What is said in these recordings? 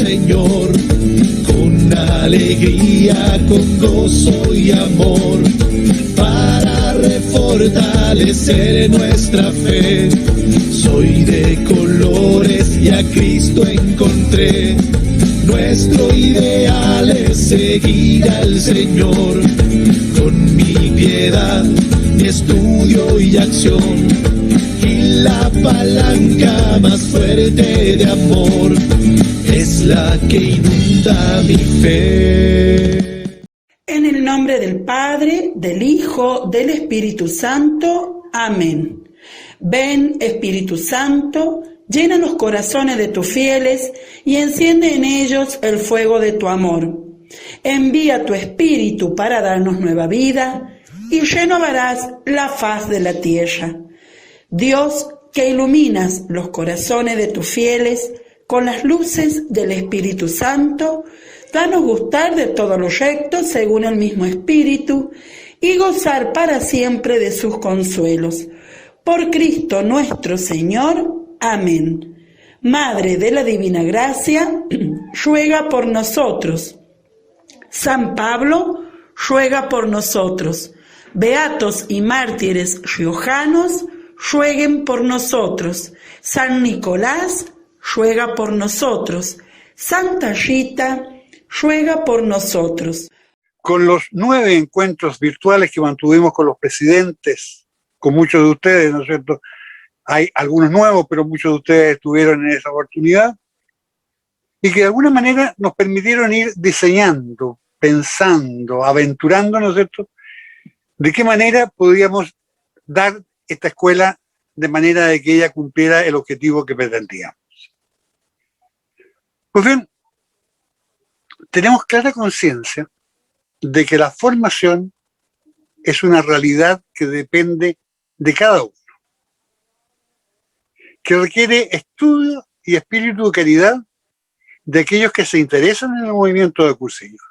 Señor, con alegría, con gozo y amor, para refortalecer nuestra fe. Soy de colores y a Cristo encontré. Nuestro ideal es seguir al Señor, con mi piedad, mi estudio y acción, y la palanca más fuerte de amor es la que inunda mi fe. En el nombre del Padre, del Hijo, del Espíritu Santo. Amén. Ven, Espíritu Santo, llena los corazones de tus fieles y enciende en ellos el fuego de tu amor. Envía tu Espíritu para darnos nueva vida y renovarás la faz de la tierra. Dios, que iluminas los corazones de tus fieles con las luces del Espíritu Santo, danos gustar de todo lo recto según el mismo Espíritu y gozar para siempre de sus consuelos. Por Cristo nuestro Señor. Amén. Madre de la Divina Gracia, ruega por nosotros. San Pablo, ruega por nosotros. Beatos y mártires riojanos, rueguen por nosotros. San Nicolás, ruega por nosotros. Santa Rita, ruega por nosotros. Con los 9 encuentros virtuales que mantuvimos con los presidentes, con muchos de ustedes, ¿no es cierto? Hay algunos nuevos, pero muchos de ustedes estuvieron en esa oportunidad, y que de alguna manera nos permitieron ir diseñando, pensando, aventurándonos, ¿no es cierto?, de qué manera podíamos dar esta escuela de manera de que ella cumpliera el objetivo que pretendíamos. Pues bien, tenemos clara conciencia de que la formación es una realidad que depende de cada uno, que requiere estudio y espíritu de caridad de aquellos que se interesan en el movimiento de cursillos.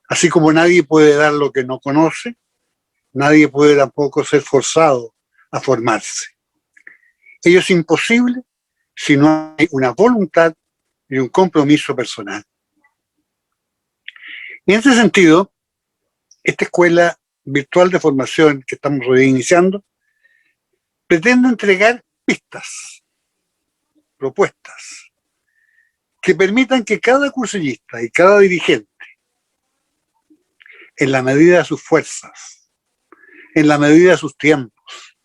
Así como nadie puede dar lo que no conoce, nadie puede tampoco ser forzado a formarse. Ello es imposible si no hay una voluntad y un compromiso personal. Y en ese sentido, esta escuela virtual de formación que estamos reiniciando pretende entregar pistas, propuestas, que permitan que cada cursillista y cada dirigente, en la medida de sus fuerzas, en la medida de sus tiempos,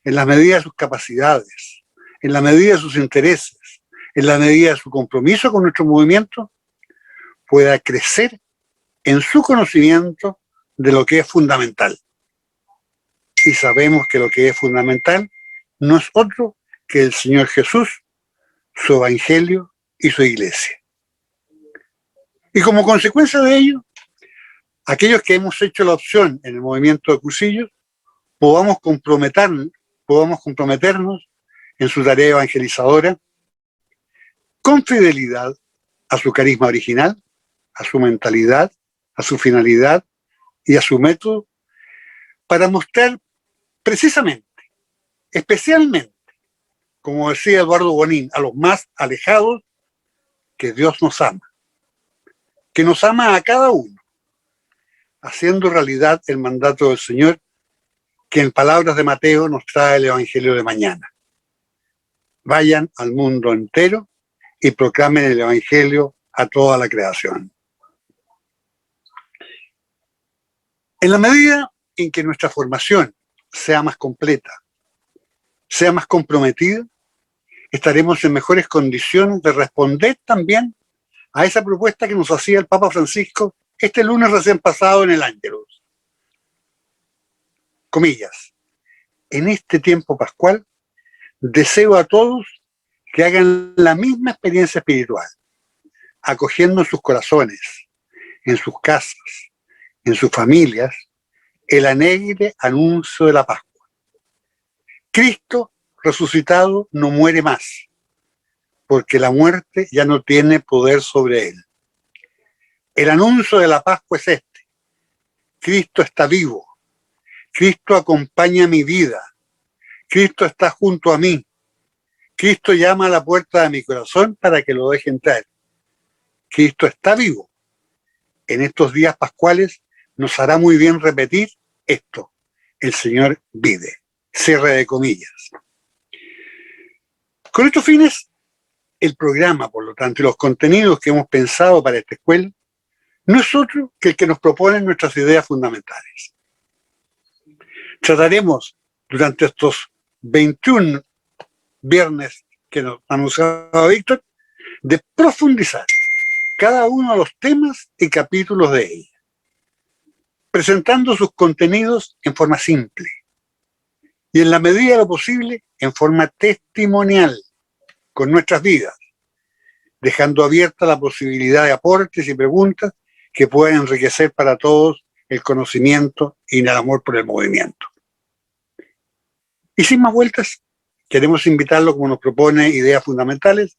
en la medida de sus capacidades, en la medida de sus intereses, en la medida de su compromiso con nuestro movimiento, pueda crecer en su conocimiento de lo que es fundamental. Y sabemos que lo que es fundamental no es otro que el Señor Jesús, su Evangelio y su Iglesia. Y como consecuencia de ello, aquellos que hemos hecho la opción en el movimiento de cursillos, podamos comprometernos en su tarea evangelizadora con fidelidad a su carisma original, a su mentalidad, a su finalidad y a su método, para mostrar precisamente, especialmente, como decía Eduardo Bonín, a los más alejados, que Dios nos ama, que nos ama a cada uno, haciendo realidad el mandato del Señor, que en palabras de Mateo nos trae el Evangelio de mañana. Vayan al mundo entero y proclamen el Evangelio a toda la creación. En la medida en que nuestra formación sea más completa, sea más comprometida, estaremos en mejores condiciones de responder también a esa propuesta que nos hacía el Papa Francisco este lunes recién pasado en el Ángelus. Comillas, en este tiempo pascual deseo a todos que hagan la misma experiencia espiritual, acogiendo en sus corazones, en sus casas, en sus familias, el alegre anuncio de la Pascua. Cristo resucitado no muere más, porque la muerte ya no tiene poder sobre él. El anuncio de la Pascua es este: Cristo está vivo, Cristo acompaña mi vida, Cristo está junto a mí, Cristo llama a la puerta de mi corazón para que lo deje entrar. Cristo está vivo. En estos días pascuales nos hará muy bien repetir esto: el Señor vive. Cierre de comillas. Con estos fines, el programa, por lo tanto, y los contenidos que hemos pensado para esta escuela, no es otro que el que nos proponen nuestras ideas fundamentales. Trataremos durante estos 21 viernes que nos ha anunciado Víctor, de profundizar cada uno de los temas y capítulos de ella, presentando sus contenidos en forma simple y, en la medida de lo posible, en forma testimonial, con nuestras vidas, dejando abierta la posibilidad de aportes y preguntas que puedan enriquecer para todos el conocimiento y el amor por el movimiento. Y sin más vueltas, queremos invitarlo, como nos propone Ideas Fundamentales,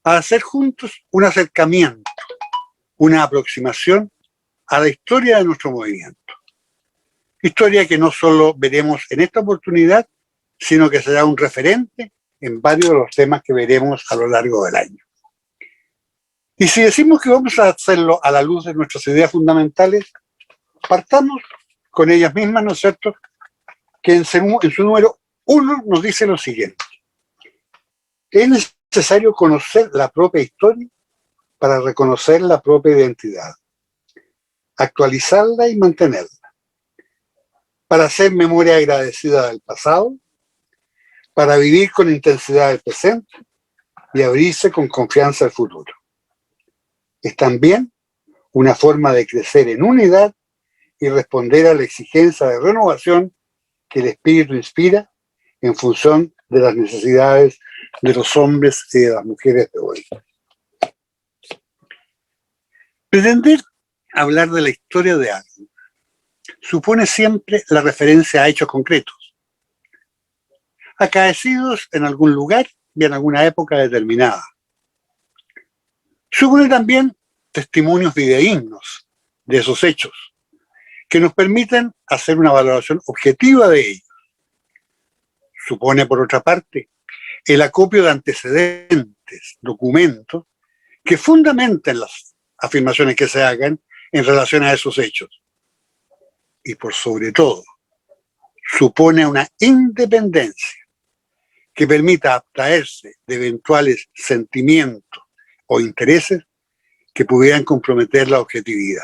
a hacer juntos un acercamiento, una aproximación a la historia de nuestro movimiento. Historia que no solo veremos en esta oportunidad, sino que será un referente en varios de los temas que veremos a lo largo del año. Y si decimos que vamos a hacerlo a la luz de nuestras ideas fundamentales, partamos con ellas mismas, ¿no es cierto?, que en su número 1 nos dice lo siguiente: es necesario conocer la propia historia para reconocer la propia identidad, actualizarla y mantenerla, para hacer memoria agradecida del pasado, para vivir con intensidad el presente y abrirse con confianza al futuro. Es también una forma de crecer en unidad y responder a la exigencia de renovación que el espíritu inspira en función de las necesidades de los hombres y de las mujeres de hoy. Pretender hablar de la historia de algo supone siempre la referencia a hechos concretos, acaecidos en algún lugar y en alguna época determinada. Supone también testimonios fidedignos de esos hechos, que nos permiten hacer una valoración objetiva de ellos. Supone, por otra parte, el acopio de antecedentes, documentos, que fundamenten las afirmaciones que se hagan en relación a esos hechos. Y por sobre todo, supone una independencia que permita abstraerse de eventuales sentimientos o intereses que pudieran comprometer la objetividad.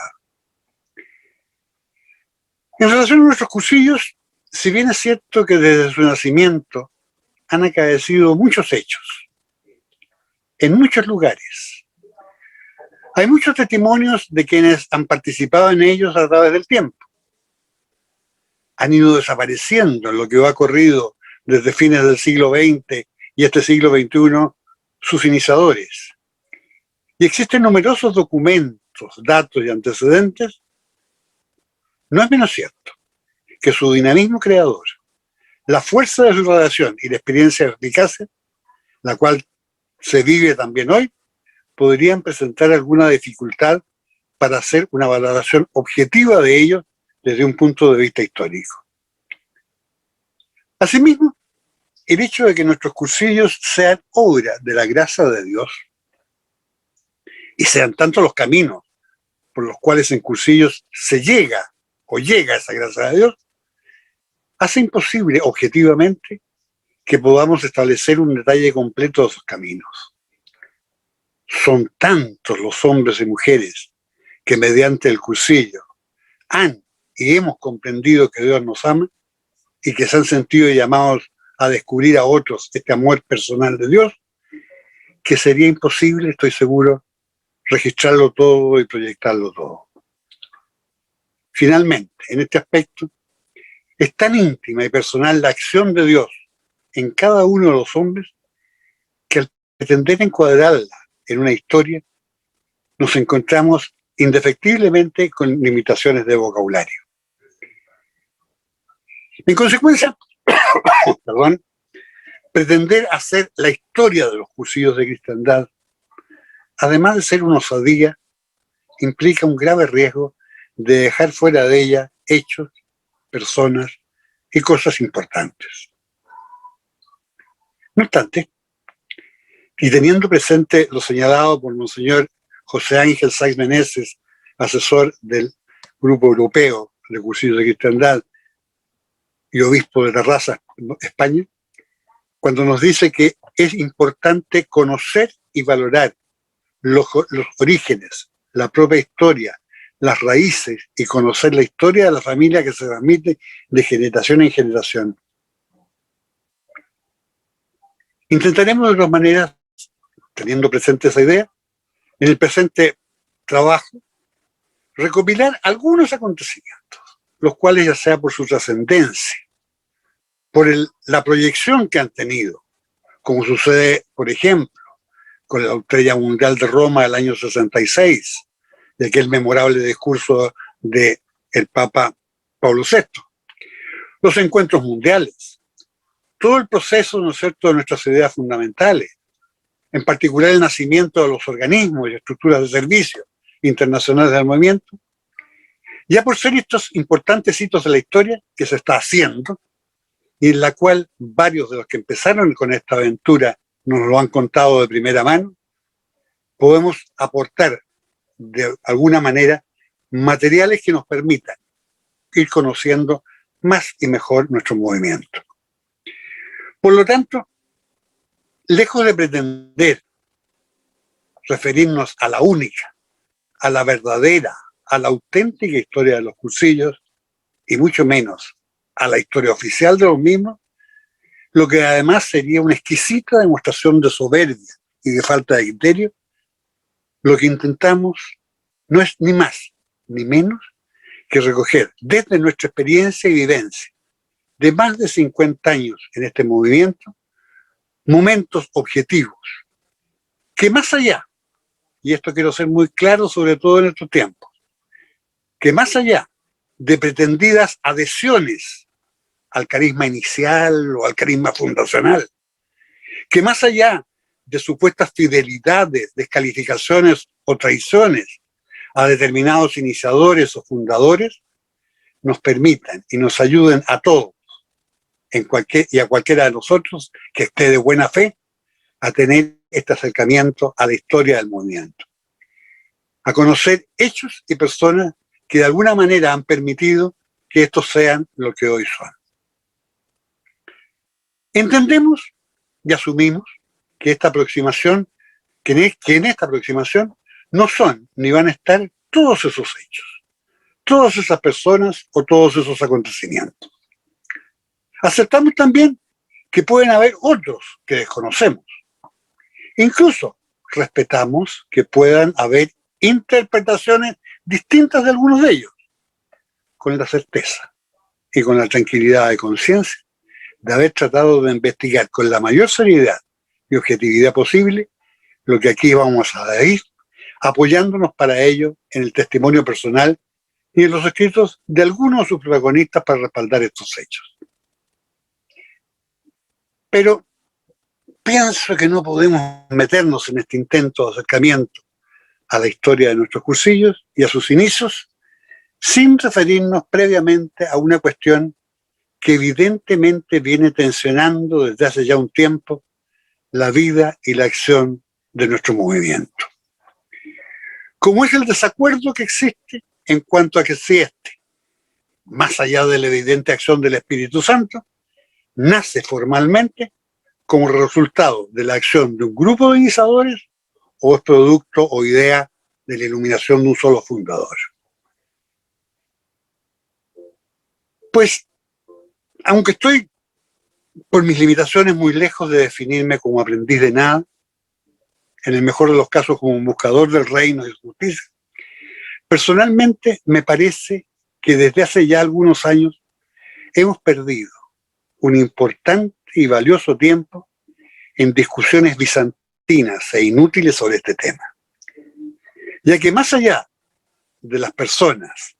En relación a nuestros cursillos, si bien es cierto que desde su nacimiento han acaecido muchos hechos, en muchos lugares, hay muchos testimonios de quienes han participado en ellos a través del tiempo. Han ido desapareciendo en lo que ha corrido desde fines del siglo XX y este siglo XXI sus iniciadores. Y existen numerosos documentos, datos y antecedentes. No es menos cierto que su dinamismo creador, la fuerza de su radiación y la experiencia eficaz, la cual se vive también hoy, podrían presentar alguna dificultad para hacer una valoración objetiva de ellos desde un punto de vista histórico. Asimismo, el hecho de que nuestros cursillos sean obra de la gracia de Dios y sean tanto los caminos por los cuales en cursillos se llega o llega esa gracia de Dios, hace imposible objetivamente que podamos establecer un detalle completo de esos caminos. Son tantos los hombres y mujeres que mediante el cursillo han y hemos comprendido que Dios nos ama y que se han sentido llamados a descubrir a otros este amor personal de Dios, que sería imposible, estoy seguro, registrarlo todo y proyectarlo todo. Finalmente, en este aspecto, es tan íntima y personal la acción de Dios en cada uno de los hombres que al pretender encuadrarla en una historia, nos encontramos indefectiblemente con limitaciones de vocabulario. En consecuencia, pretender hacer la historia de los cursillos de cristiandad, además de ser una osadía, implica un grave riesgo de dejar fuera de ella hechos, personas y cosas importantes. No obstante, y teniendo presente lo señalado por Monseñor José Ángel Saiz Meneses, asesor del Grupo Europeo de Cursillos de Cristiandad y obispo de Terrassa, España, cuando nos dice que es importante conocer y valorar los orígenes, la propia historia, las raíces y conocer la historia de la familia que se transmite de generación en generación. Intentaremos de todas maneras, teniendo presente esa idea, en el presente trabajo, recopilar algunos acontecimientos, los cuales ya sea por su trascendencia, por la proyección que han tenido, como sucede, por ejemplo, con la Estrella Mundial de Roma del año 66, de aquel memorable discurso del Papa Pablo VI, los encuentros mundiales, todo el proceso, ¿no es cierto?, de nuestras ideas fundamentales, en particular el nacimiento de los organismos y estructuras de servicio internacionales del movimiento, ya por ser estos importantes hitos de la historia que se está haciendo, y en la cual varios de los que empezaron con esta aventura nos lo han contado de primera mano, podemos aportar de alguna manera materiales que nos permitan ir conociendo más y mejor nuestro movimiento. Por lo tanto, lejos de pretender referirnos a la única, a la verdadera, a la auténtica historia de los cursillos, y mucho menos a la historia oficial de los mismos, lo que además sería una exquisita demostración de soberbia y de falta de criterio, lo que intentamos no es ni más ni menos que recoger desde nuestra experiencia y vivencia de más de 50 años en este movimiento, momentos objetivos, que más allá, y esto quiero ser muy claro sobre todo en estos tiempos, que más allá de pretendidas adhesiones al carisma inicial o al carisma fundacional, que más allá de supuestas fidelidades, descalificaciones o traiciones a determinados iniciadores o fundadores, nos permitan y nos ayuden a todos y a cualquiera de nosotros que esté de buena fe a tener este acercamiento a la historia del movimiento, a conocer hechos y personas que de alguna manera han permitido que estos sean lo que hoy son. Entendemos y asumimos que esta aproximación, que en esta aproximación no son ni van a estar todos esos hechos, todas esas personas o todos esos acontecimientos. Aceptamos también que pueden haber otros que desconocemos. Incluso respetamos que puedan haber interpretaciones distintas de algunos de ellos, con la certeza y con la tranquilidad de conciencia de haber tratado de investigar con la mayor seriedad y objetividad posible lo que aquí vamos a ir, apoyándonos para ello en el testimonio personal y en los escritos de algunos de sus protagonistas para respaldar estos hechos. Pero pienso que no podemos meternos en este intento de acercamiento a la historia de nuestros cursillos y a sus inicios sin referirnos previamente a una cuestión que evidentemente viene tensionando desde hace ya un tiempo la vida y la acción de nuestro movimiento. Como es el desacuerdo que existe en cuanto a que si este, más allá de la evidente acción del Espíritu Santo, nace formalmente como resultado de la acción de un grupo de iniciadores o es producto o idea de la iluminación de un solo fundador. Pues, aunque estoy por mis limitaciones muy lejos de definirme como aprendiz de nada, en el mejor de los casos como un buscador del reino y de justicia, personalmente me parece que desde hace ya algunos años hemos perdido un importante y valioso tiempo en discusiones bizantinas e inútiles sobre este tema, ya que más allá de las personas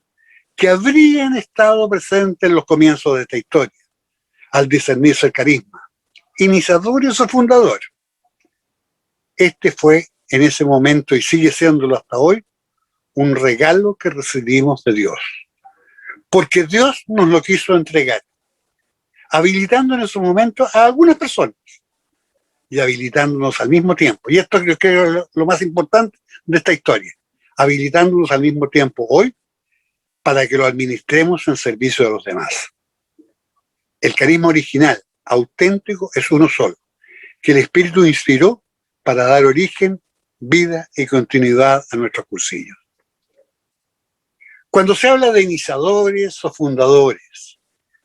que habrían estado presentes en los comienzos de esta historia, al discernirse el carisma, iniciadores o fundadores, este fue en ese momento y sigue siéndolo hasta hoy un regalo que recibimos de Dios, porque Dios nos lo quiso entregar, habilitando en ese momento a algunas personas y habilitándonos al mismo tiempo. Y esto creo que es lo más importante de esta historia, habilitándonos al mismo tiempo hoy para que lo administremos en servicio de los demás. El carisma original, auténtico, es uno solo, que el Espíritu inspiró para dar origen, vida y continuidad a nuestros cursillos. Cuando se habla de iniciadores o fundadores,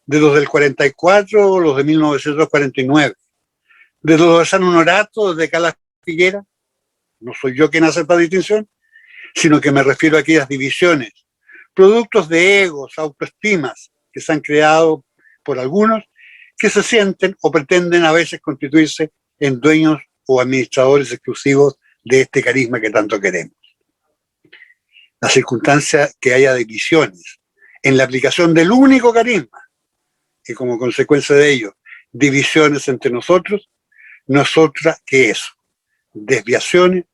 de los del 44 o los de 1949, de los de San Honorato, de Cala Figuera, no soy yo quien hace esta distinción, sino que me refiero a aquellas divisiones, productos de egos, autoestimas que se han creado por algunos que se sienten o pretenden a veces constituirse en dueños o administradores exclusivos de este carisma que tanto queremos. La circunstancia que haya divisiones en la aplicación del único carisma y como consecuencia de ello divisiones entre nosotros, no es otra que eso, desviaciones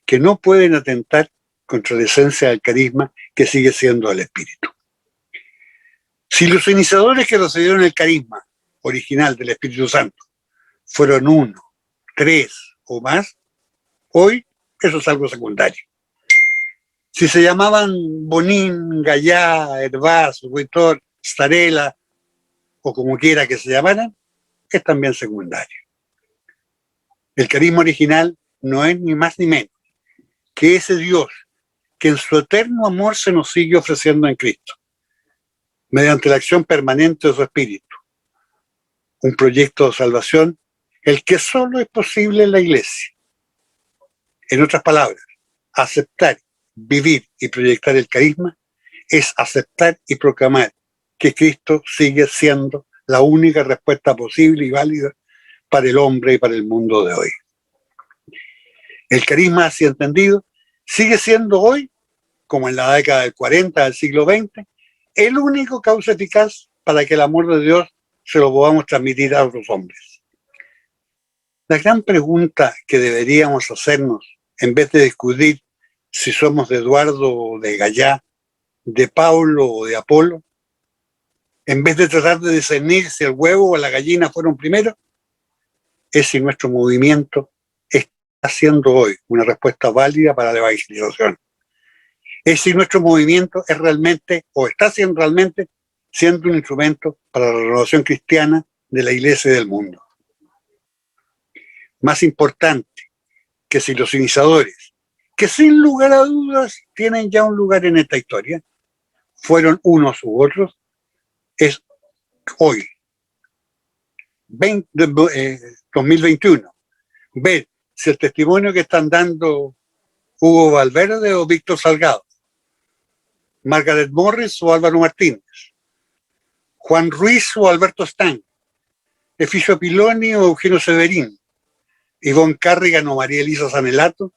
que no pueden atentar contra la esencia del carisma que sigue siendo el Espíritu. Si los iniciadores que recibieron el carisma original del Espíritu Santo fueron 1, 3 o más, hoy eso es algo secundario. Si se llamaban Bonín, Gallá, Hervás, Huitor, Starela o como quiera que se llamaran, es también secundario. El carisma original no es ni más ni menos que ese Dios que en su eterno amor se nos sigue ofreciendo en Cristo, mediante la acción permanente de su Espíritu. Un proyecto de salvación, el que solo es posible en la Iglesia. En otras palabras, aceptar, vivir y proyectar el carisma es aceptar y proclamar que Cristo sigue siendo la única respuesta posible y válida para el hombre y para el mundo de hoy. El carisma, así entendido, sigue siendo hoy, como en la década del 40 del siglo XX, el único causa eficaz para que el amor de Dios se lo podamos transmitir a otros hombres. La gran pregunta que deberíamos hacernos, en vez de discutir si somos de Eduardo o de Gallá, de Pablo o de Apolo, en vez de tratar de discernir si el huevo o la gallina fueron primero, es si nuestro movimiento está siendo hoy una respuesta válida para la evangelización. Es si nuestro movimiento es realmente, o está siendo realmente, siendo un instrumento para la renovación cristiana de la Iglesia y del mundo. Más importante que si los iniciadores, que sin lugar a dudas tienen ya un lugar en esta historia, fueron unos u otros, es hoy, 2021, ver si el testimonio que están dando Hugo Valverde o Víctor Salgado, Margaret Morris o Álvaro Martínez, Juan Ruiz o Alberto Stang, Eficio Piloni o Eugenio Severín, Ivonne Carrigan o María Elisa Sanelato,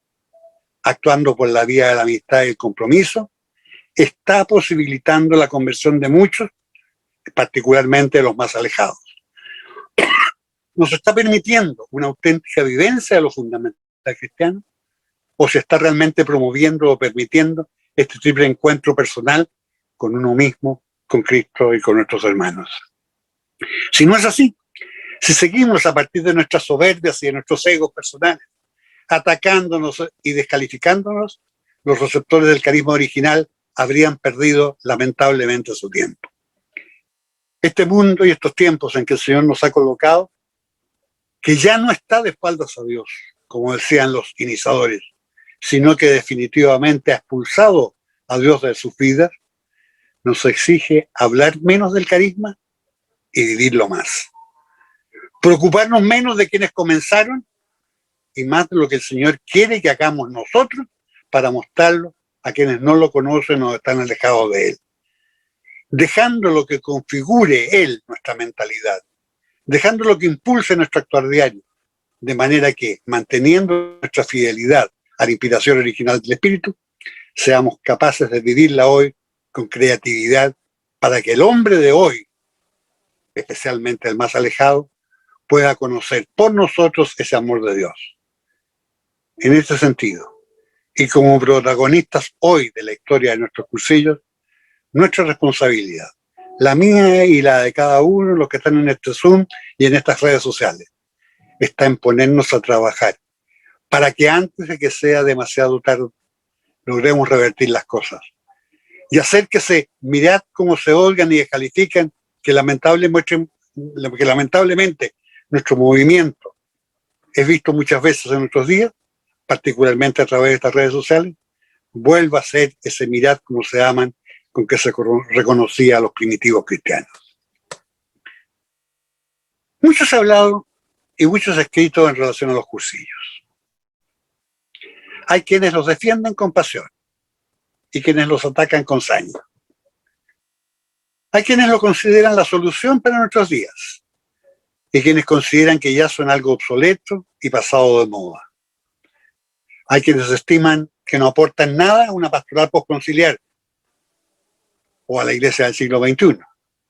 actuando por la vía de la amistad y el compromiso, está posibilitando la conversión de muchos, particularmente de los más alejados. ¿Nos está permitiendo una auténtica vivencia de lo fundamental cristiano? ¿O se está realmente promoviendo o permitiendo este triple encuentro personal con uno mismo, con Cristo y con nuestros hermanos? Si no es así, si seguimos a partir de nuestras soberbias y de nuestros egos personales, atacándonos y descalificándonos, los receptores del carisma original habrían perdido lamentablemente su tiempo. Este mundo y estos tiempos en que el Señor nos ha colocado, que ya no está de espaldas a Dios, como decían los iniciadores, sino que definitivamente ha expulsado a Dios de sus vidas, nos exige hablar menos del carisma y vivirlo más. Preocuparnos menos de quienes comenzaron y más de lo que el Señor quiere que hagamos nosotros para mostrarlo a quienes no lo conocen o están alejados de Él. Dejando lo que configure Él nuestra mentalidad, dejando lo que impulse nuestro actuar diario, de manera que, manteniendo nuestra fidelidad a la inspiración original del Espíritu, seamos capaces de vivirla hoy con creatividad para que el hombre de hoy, especialmente el más alejado, pueda conocer por nosotros ese amor de Dios. En este sentido, y como protagonistas hoy de la historia de nuestros cursillos, nuestra responsabilidad, la mía y la de cada uno, los que están en este Zoom y en estas redes sociales, está en ponernos a trabajar para que antes de que sea demasiado tarde logremos revertir las cosas y hacer que mirad cómo se oigan y descalifican, que lamentablemente nuestro movimiento es visto muchas veces en nuestros días, particularmente a través de estas redes sociales, vuelva a ser ese mirad cómo se aman con que se reconocía a los primitivos cristianos. Mucho se ha hablado y mucho se ha escrito en relación a los cursillos. Hay quienes los defienden con pasión y quienes los atacan con saña. Hay quienes lo consideran la solución para nuestros días y quienes consideran que ya son algo obsoleto y pasado de moda. Hay quienes estiman que no aportan nada a una pastoral postconciliar o a la iglesia del siglo XXI,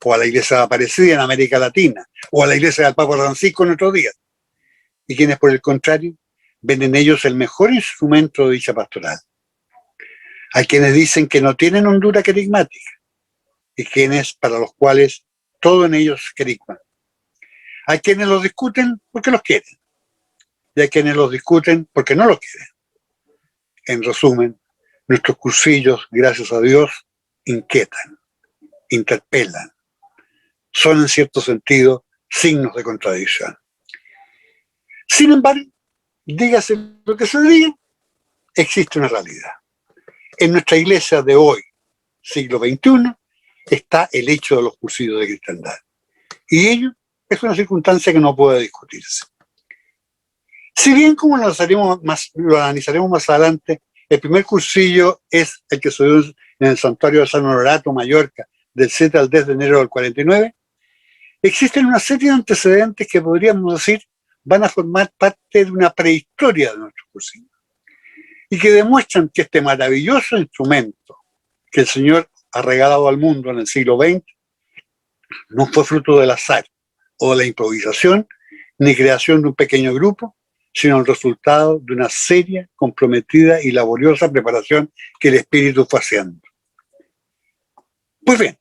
o a la iglesia Aparecida en América Latina, o a la iglesia del Papa Francisco en nuestros días. Y quienes, por el contrario, ven en ellos el mejor instrumento de dicha pastoral. Hay quienes dicen que no tienen hondura querigmática, y quienes para los cuales todo en ellos es querigma. Hay quienes los discuten porque los quieren, y hay quienes los discuten porque no los quieren. En resumen, nuestros cursillos, gracias a Dios, inquietan, interpelan, son en cierto sentido signos de contradicción. Sin embargo, dígase lo que se diga, existe una realidad. En nuestra iglesia de hoy, siglo XXI, está el hecho de los cursillos de cristiandad. Y ello es una circunstancia que no puede discutirse. Si bien, como lo analizaremos más adelante, el primer cursillo es el que se dio en el santuario de San Honorato, Mallorca, del 7 al 10 de enero del 49, existen una serie de antecedentes que podríamos decir van a formar parte de una prehistoria de nuestro cursillo y que demuestran que este maravilloso instrumento que el Señor ha regalado al mundo en el siglo XX no fue fruto del azar o de la improvisación ni creación de un pequeño grupo, sino el resultado de una seria, comprometida y laboriosa preparación que el Espíritu fue haciendo. Pues bien,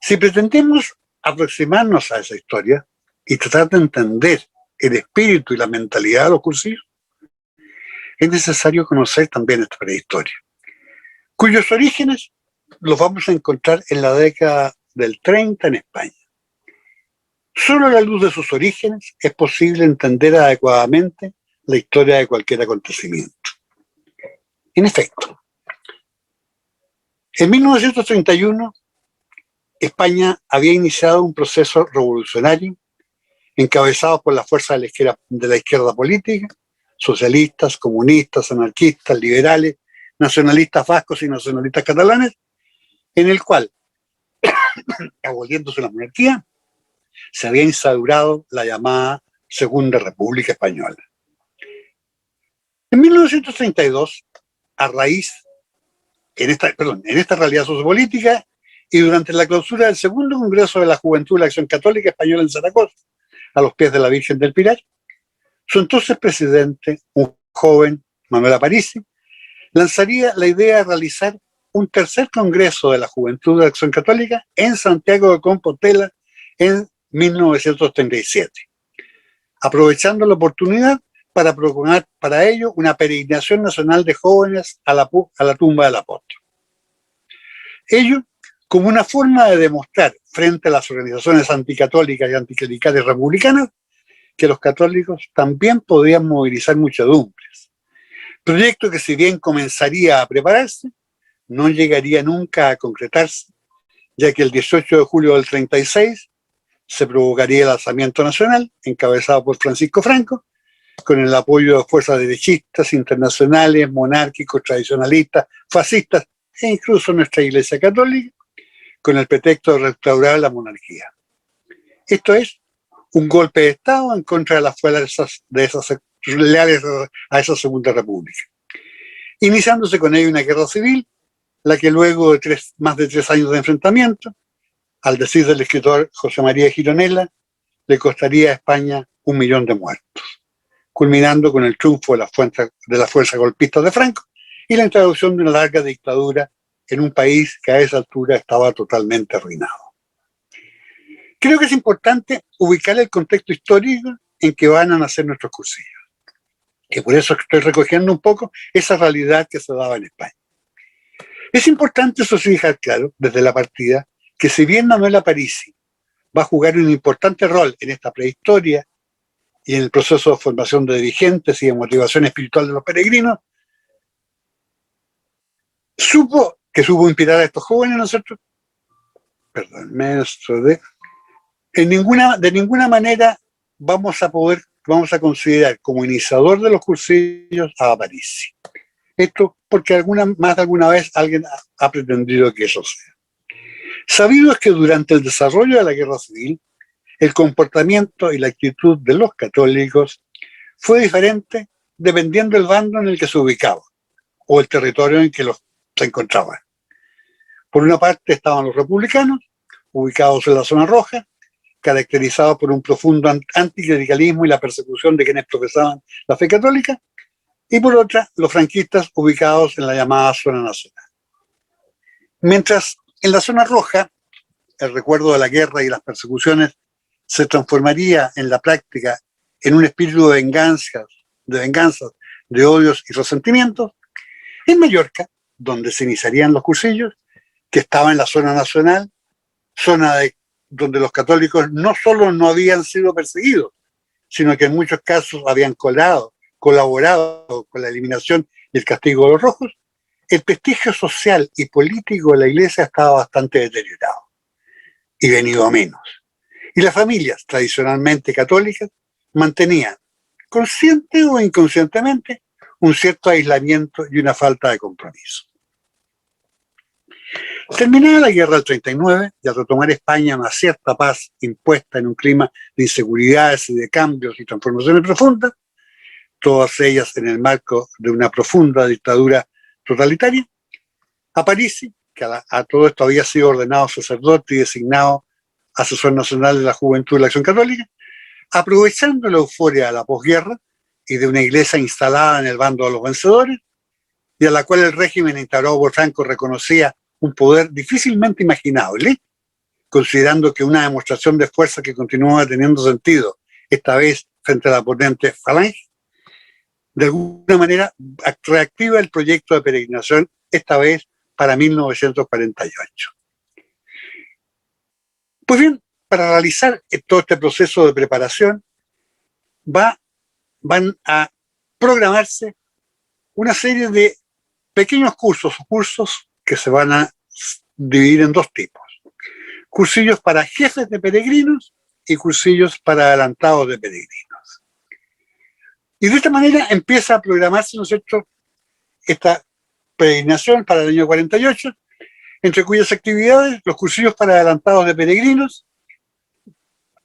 si pretendemos aproximarnos a esa historia y tratar de entender el espíritu y la mentalidad de los cursillos, es necesario conocer también esta prehistoria, cuyos orígenes los vamos a encontrar en la década del 30 en España. Solo a la luz de sus orígenes es posible entender adecuadamente la historia de cualquier acontecimiento. En efecto, en 1931, España había iniciado un proceso revolucionario encabezado por las fuerzas de la izquierda política, socialistas, comunistas, anarquistas, liberales, nacionalistas vascos y nacionalistas catalanes, en el cual, aboliéndose la monarquía, se había instaurado la llamada Segunda República Española. En 1932, a raíz, en esta realidad sociopolítica, y durante la clausura del segundo Congreso de la Juventud de la Acción Católica Española en Zaragoza, a los pies de la Virgen del Pilar, su entonces presidente, un joven, Manuel Aparici, lanzaría la idea de realizar un tercer Congreso de la Juventud de la Acción Católica en Santiago de Compostela en 1937, aprovechando la oportunidad para proponer para ello una peregrinación nacional de jóvenes a la tumba del apóstol. Ello como una forma de demostrar frente a las organizaciones anticatólicas y anticlericales republicanas que los católicos también podían movilizar muchedumbres. Proyecto que, si bien comenzaría a prepararse, no llegaría nunca a concretarse, ya que el 18 de julio del 36 se provocaría el alzamiento nacional, encabezado por Francisco Franco, con el apoyo de fuerzas derechistas, internacionales, monárquicos, tradicionalistas, fascistas e incluso nuestra Iglesia Católica, con el pretexto de restaurar la monarquía. Esto es un golpe de Estado en contra de las fuerzas leales a esa Segunda República, iniciándose con ello una guerra civil, la que luego de más de 3 años de enfrentamiento, al decir del escritor José María Gironella, le costaría a España 1 millón de muertos, culminando con el triunfo de la fuerza golpista de Franco y la introducción de una larga dictadura en un país que a esa altura estaba totalmente arruinado. Creo que es importante ubicar el contexto histórico en que van a nacer nuestros cursillos. Que por eso estoy recogiendo un poco esa realidad que se daba en España. Es importante, eso sí, dejar claro, desde la partida, que si bien Manuel Aparici va a jugar un importante rol en esta prehistoria y en el proceso de formación de dirigentes y de motivación espiritual de los peregrinos, supo inspirar a estos jóvenes, ¿no es cierto? Perdón, de ninguna manera vamos a considerar como iniciador de los cursillos a Aparici. Esto porque más de alguna vez alguien ha pretendido que eso sea. Sabido es que durante el desarrollo de la guerra civil, el comportamiento y la actitud de los católicos fue diferente dependiendo del bando en el que se ubicaba o el territorio en que se encontraban. Por una parte estaban los republicanos, ubicados en la zona roja, caracterizados por un profundo anticlericalismo y la persecución de quienes profesaban la fe católica, y por otra, los franquistas ubicados en la llamada zona nacional. Mientras en la zona roja, el recuerdo de la guerra y las persecuciones se transformaría en la práctica en un espíritu de venganzas, de odios y resentimientos, en Mallorca, donde se iniciarían los cursillos, que estaba en la zona nacional, donde los católicos no solo no habían sido perseguidos, sino que en muchos casos habían colaborado con la eliminación y el castigo de los rojos, el prestigio social y político de la Iglesia estaba bastante deteriorado y venido a menos. Y las familias tradicionalmente católicas mantenían, consciente o inconscientemente, un cierto aislamiento y una falta de compromiso. Terminada la guerra del 39, y al retomar España una cierta paz impuesta en un clima de inseguridades y de cambios y transformaciones profundas, todas ellas en el marco de una profunda dictadura totalitaria, Aparici, que a todo esto había sido ordenado sacerdote y designado asesor nacional de la Juventud de la Acción Católica, aprovechando la euforia de la posguerra y de una iglesia instalada en el bando de los vencedores, y a la cual el régimen instaurado por Franco reconocía un poder difícilmente imaginable, considerando que una demostración de fuerza que continuaba teniendo sentido, esta vez frente a la potente Falange, de alguna manera reactiva el proyecto de peregrinación, esta vez para 1948. Pues bien, para realizar todo este proceso de preparación, van a programarse una serie de pequeños cursos que se van a dividir en dos tipos. Cursillos para jefes de peregrinos y cursillos para adelantados de peregrinos. Y de esta manera empieza a programarse, ¿no es cierto?, esta peregrinación para el año 48, entre cuyas actividades los cursillos para adelantados de peregrinos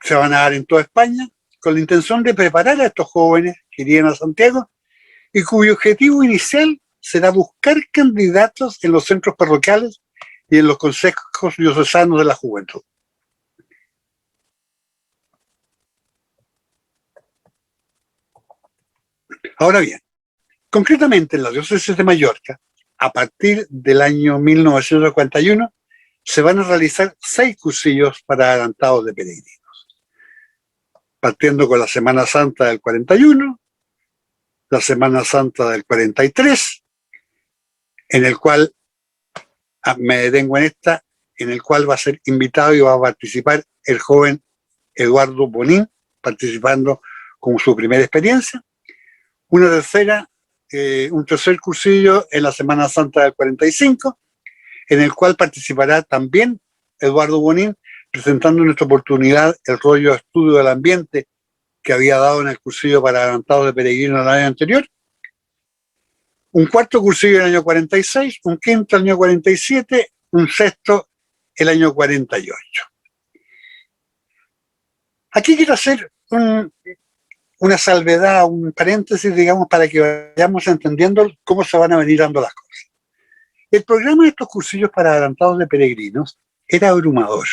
se van a dar en toda España con la intención de preparar a estos jóvenes que irían a Santiago y cuyo objetivo inicial será buscar candidatos en los centros parroquiales y en los consejos diocesanos de la juventud. Ahora bien, concretamente en la diócesis de Mallorca, a partir del año 1941, se van a realizar 6 cursillos para adelantados de peregrinos, partiendo con la Semana Santa del 41, la Semana Santa del 43, en el cual, me detengo en el cual va a ser invitado y va a participar el joven Eduardo Bonín, participando con su primera experiencia. Un tercer cursillo en la Semana Santa del 45, en el cual participará también Eduardo Bonín, presentando en esta oportunidad el rollo de estudio del ambiente que había dado en el cursillo para adelantados de peregrinos el año anterior. Un cuarto cursillo en el año 46, un quinto el año 47, un sexto el año 48. Aquí quiero hacer una salvedad, un paréntesis, digamos, para que vayamos entendiendo cómo se van a venir dando las cosas. El programa de estos cursillos para adelantados de peregrinos era abrumador.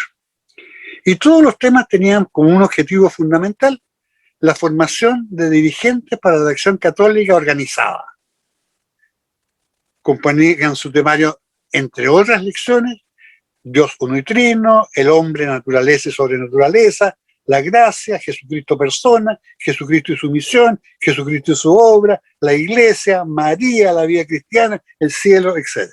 Y todos los temas tenían como un objetivo fundamental la formación de dirigentes para la acción católica organizada. Componían su temario, entre otras lecciones, Dios uno y trino, el hombre, naturaleza y sobrenaturaleza, la gracia, Jesucristo persona, Jesucristo y su misión, Jesucristo y su obra, la iglesia, María, la vida cristiana, el cielo, etc.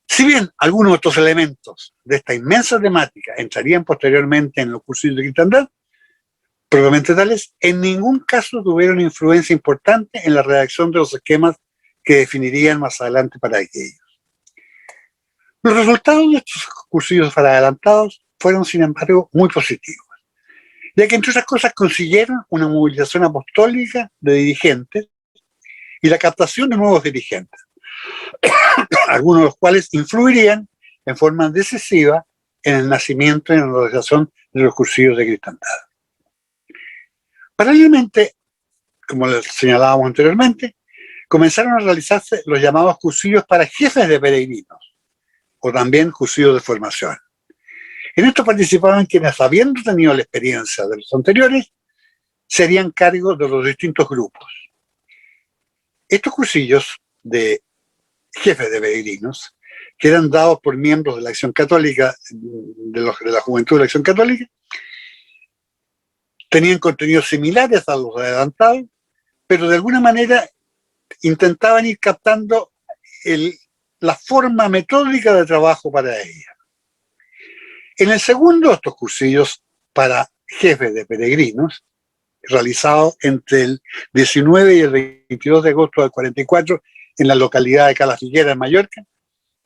Si bien algunos otros elementos de esta inmensa temática entrarían posteriormente en los cursillos de cristiandad, propiamente tales, en ningún caso tuvieron influencia importante en la redacción de los esquemas que definirían más adelante para aquellos. Los resultados de estos cursillos para adelantados fueron, sin embargo, muy positivos, ya que entre otras cosas consiguieron una movilización apostólica de dirigentes y la captación de nuevos dirigentes, algunos de los cuales influirían en forma decisiva en el nacimiento y en la realización de los cursillos de cristiandad. Paralelamente, como les señalábamos anteriormente, comenzaron a realizarse los llamados cursillos para jefes de peregrinos, o también cursillos de formación. En esto participaban quienes, habiendo tenido la experiencia de los anteriores, se harían cargo de los distintos grupos. Estos cursillos de jefes de peregrinos, que eran dados por miembros de la Acción Católica, de la Juventud de la Acción Católica, tenían contenidos similares a los adelantados, pero de alguna manera intentaban ir captando la forma metódica de trabajo para ella. En el segundo de estos cursillos para jefes de peregrinos, realizado entre el 19 y el 22 de agosto del 44 en la localidad de Calafiguera, en Mallorca,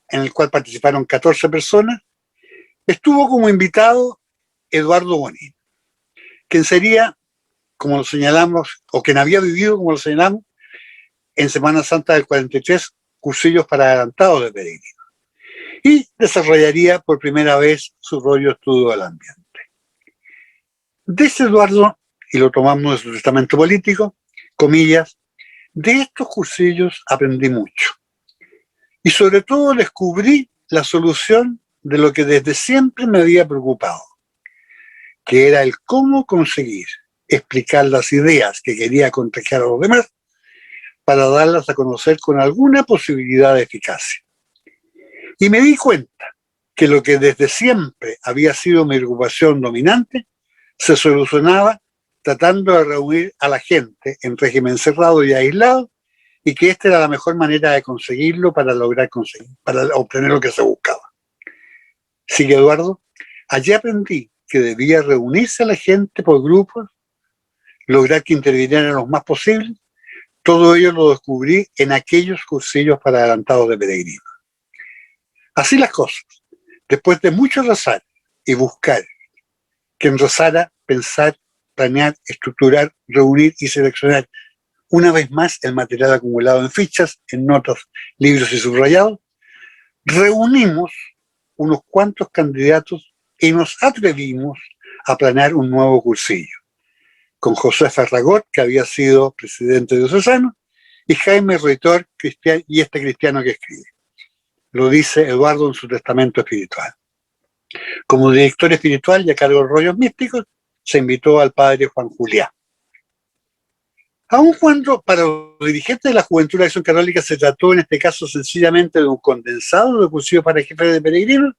en el cual participaron 14 personas, estuvo como invitado Eduardo Bonín, quien sería, como lo señalamos, o quien había vivido, como lo señalamos, en Semana Santa del 43, cursillos para adelantados de peregrinos, y desarrollaría por primera vez su rollo estudio del ambiente. De ese Eduardo, y lo tomamos de su testamento político, comillas, de estos cursillos aprendí mucho, y sobre todo descubrí la solución de lo que desde siempre me había preocupado, que era el cómo conseguir explicar las ideas que quería contagiar a los demás para darlas a conocer con alguna posibilidad de eficacia. Y me di cuenta que lo que desde siempre había sido mi preocupación dominante se solucionaba tratando de reunir a la gente en régimen cerrado y aislado, y que esta era la mejor manera de conseguirlo para obtener lo que se buscaba. Sigue Eduardo, allí aprendí que debía reunirse a la gente por grupos, lograr que intervinieran los más posibles. Todo ello lo descubrí en aquellos cursillos para adelantados de peregrinos. Así las cosas, después de mucho rezar y buscar, quien rezara, pensar, planear, estructurar, reunir y seleccionar una vez más el material acumulado en fichas, en notas, libros y subrayados, reunimos unos cuantos candidatos y nos atrevimos a planear un nuevo cursillo, con José Ferragot, que había sido presidente diocesano, y Jaime Reitor, y este cristiano que escribe. Lo dice Eduardo en su testamento espiritual. Como director espiritual y a cargo de rollos místicos, se invitó al padre Juan Julián. Aun cuando para los dirigentes de la Juventud de la Acción Católica se trató en este caso sencillamente de un condensado de cursillos para jefes de peregrinos,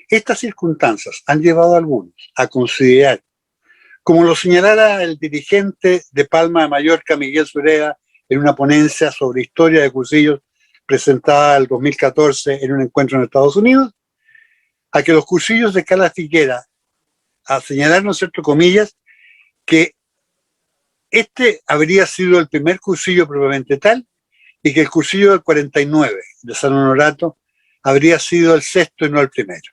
estas circunstancias han llevado a algunos a considerar, como lo señalara el dirigente de Palma de Mallorca, Miguel Sureda, en una ponencia sobre historia de cursillos presentada el 2014 en un encuentro en Estados Unidos, a que los cursillos de Cala Figuera, a señalar, ¿no es cierto?, comillas, que este habría sido el primer cursillo propiamente tal, y que el cursillo del 49 de San Honorato habría sido el sexto y no el primero,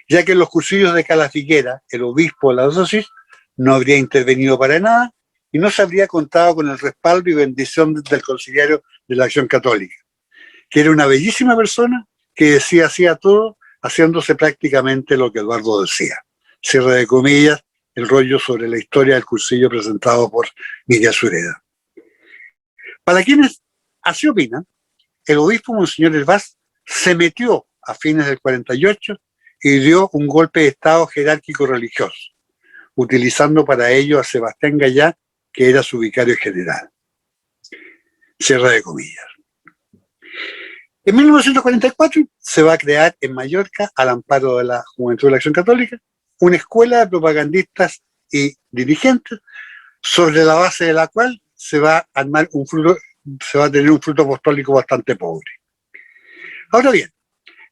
ya que en los cursillos de Cala Figuera, el obispo de la diócesis no habría intervenido para nada y no se habría contado con el respaldo y bendición del conciliario de la Acción Católica, que era una bellísima persona que decía así a todo, haciéndose prácticamente lo que Eduardo decía. Cierre de comillas, el rollo sobre la historia del cursillo presentado por Miguel Sureda. Para quienes así opinan, el obispo Monseñor Hervás se metió a fines del 48 y dio un golpe de estado jerárquico religioso, utilizando para ello a Sebastián Gallá, que era su vicario general. Cierre de comillas. En 1944 se va a crear en Mallorca, al amparo de la Juventud de la Acción Católica, una escuela de propagandistas y dirigentes sobre la base de la cual se va a armar se va a tener un fruto apostólico bastante pobre. Ahora bien,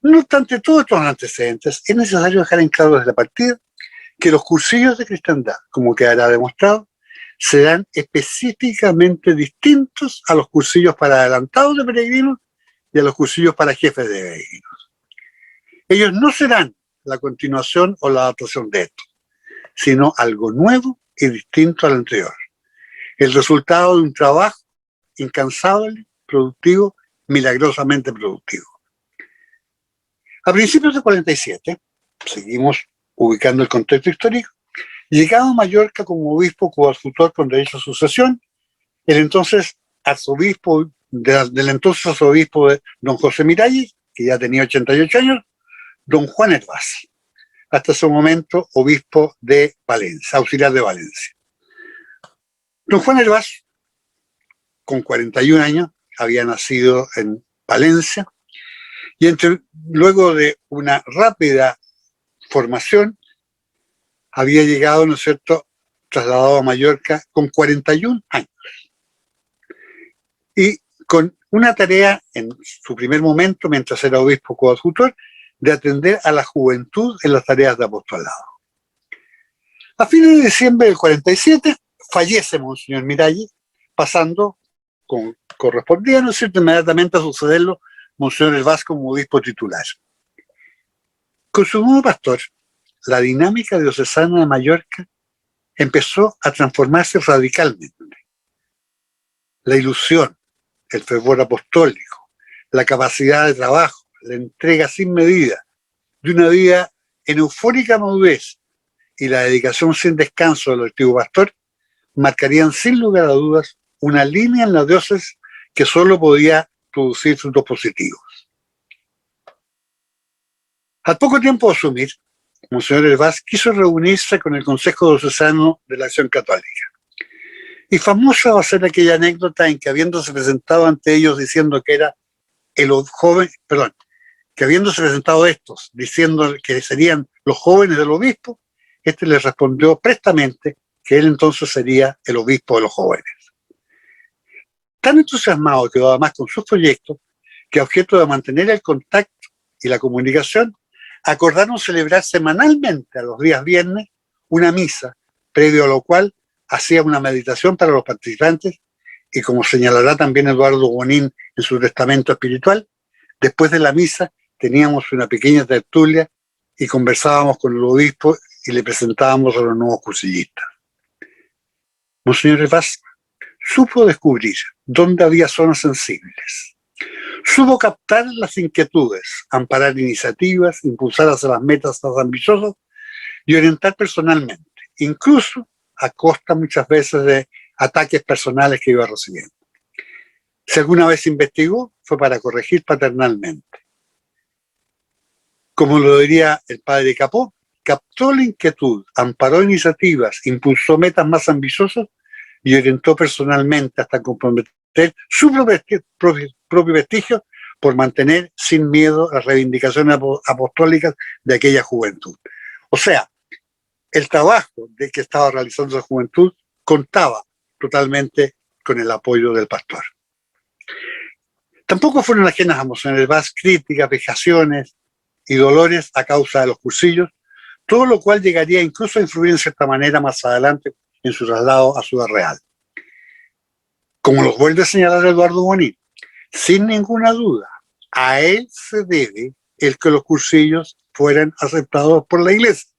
no obstante todos estos antecedentes, es necesario dejar en claro desde la partida que los cursillos de cristiandad, como quedará demostrado, serán específicamente distintos a los cursillos para adelantados de peregrinos y a los cursillos para jefes de peregrinos. Ellos no serán la continuación o la adaptación de esto, sino algo nuevo y distinto al anterior. El resultado de un trabajo incansable, productivo, milagrosamente productivo. A principios de 47, seguimos ubicando el contexto histórico, llegaba a Mallorca como obispo coadjutor con derecho a sucesión, el entonces arzobispo, del entonces arzobispo de don José Miralles, que ya tenía 88 años, don Juan Hervás, hasta ese momento obispo de Valencia, auxiliar de Valencia. Don Juan Hervás, con 41 años, había nacido en Valencia y luego de una rápida formación había llegado, ¿no es cierto?, trasladado a Mallorca con 41 años. Y con una tarea en su primer momento, mientras era obispo coadjutor, de atender a la juventud en las tareas de apostolado. A fines de diciembre del 47 fallece Monseñor Miralles, pasando, correspondía, ¿no es cierto?, inmediatamente a sucederlo Monseñor Hervás como obispo titular. Con su nuevo pastor, la dinámica diocesana de Mallorca empezó a transformarse radicalmente. La ilusión, el fervor apostólico, la capacidad de trabajo, la entrega sin medida de una vida en eufórica madurez y la dedicación sin descanso del antiguo pastor marcarían sin lugar a dudas una línea en la diócesis que solo podía producir frutos positivos. Al poco tiempo de asumir, Monseñor Hervás quiso reunirse con el Consejo Diocesano de la Acción Católica. Y famosa va a ser aquella anécdota en que, habiéndose presentado ante ellos diciendo que era que habiéndose presentado estos diciendo que serían los jóvenes del obispo, este les respondió prestamente que él entonces sería el obispo de los jóvenes. Tan entusiasmado quedó además con sus proyectos que, a objeto de mantener el contacto y la comunicación, acordaron celebrar semanalmente a los días viernes una misa, previo a lo cual hacía una meditación para los participantes y, como señalará también Eduardo Bonín en su testamento espiritual, después de la misa teníamos una pequeña tertulia y conversábamos con el obispo y le presentábamos a los nuevos cursillistas. Monseñor Hervás supo descubrir dónde había zonas sensibles. Supo captar las inquietudes, amparar iniciativas, impulsar hacia las metas más ambiciosas y orientar personalmente, incluso a costa muchas veces de ataques personales que iba recibiendo. Si alguna vez investigó, fue para corregir paternalmente. Como lo diría el padre Capó, captó la inquietud, amparó iniciativas, impulsó metas más ambiciosas y orientó personalmente hasta comprometer su propio vestigio por mantener sin miedo las reivindicaciones apostólicas de aquella juventud. O sea, el trabajo de que estaba realizando esa juventud contaba totalmente con el apoyo del pastor. Tampoco fueron ajenas a Monseñor Hervás críticas, vejaciones y dolores a causa de los cursillos, todo lo cual llegaría incluso a influir en cierta manera más adelante en su traslado a Ciudad Real. Como los vuelve a señalar Eduardo Bonín, sin ninguna duda, a él se debe el que los cursillos fueran aceptados por la Iglesia.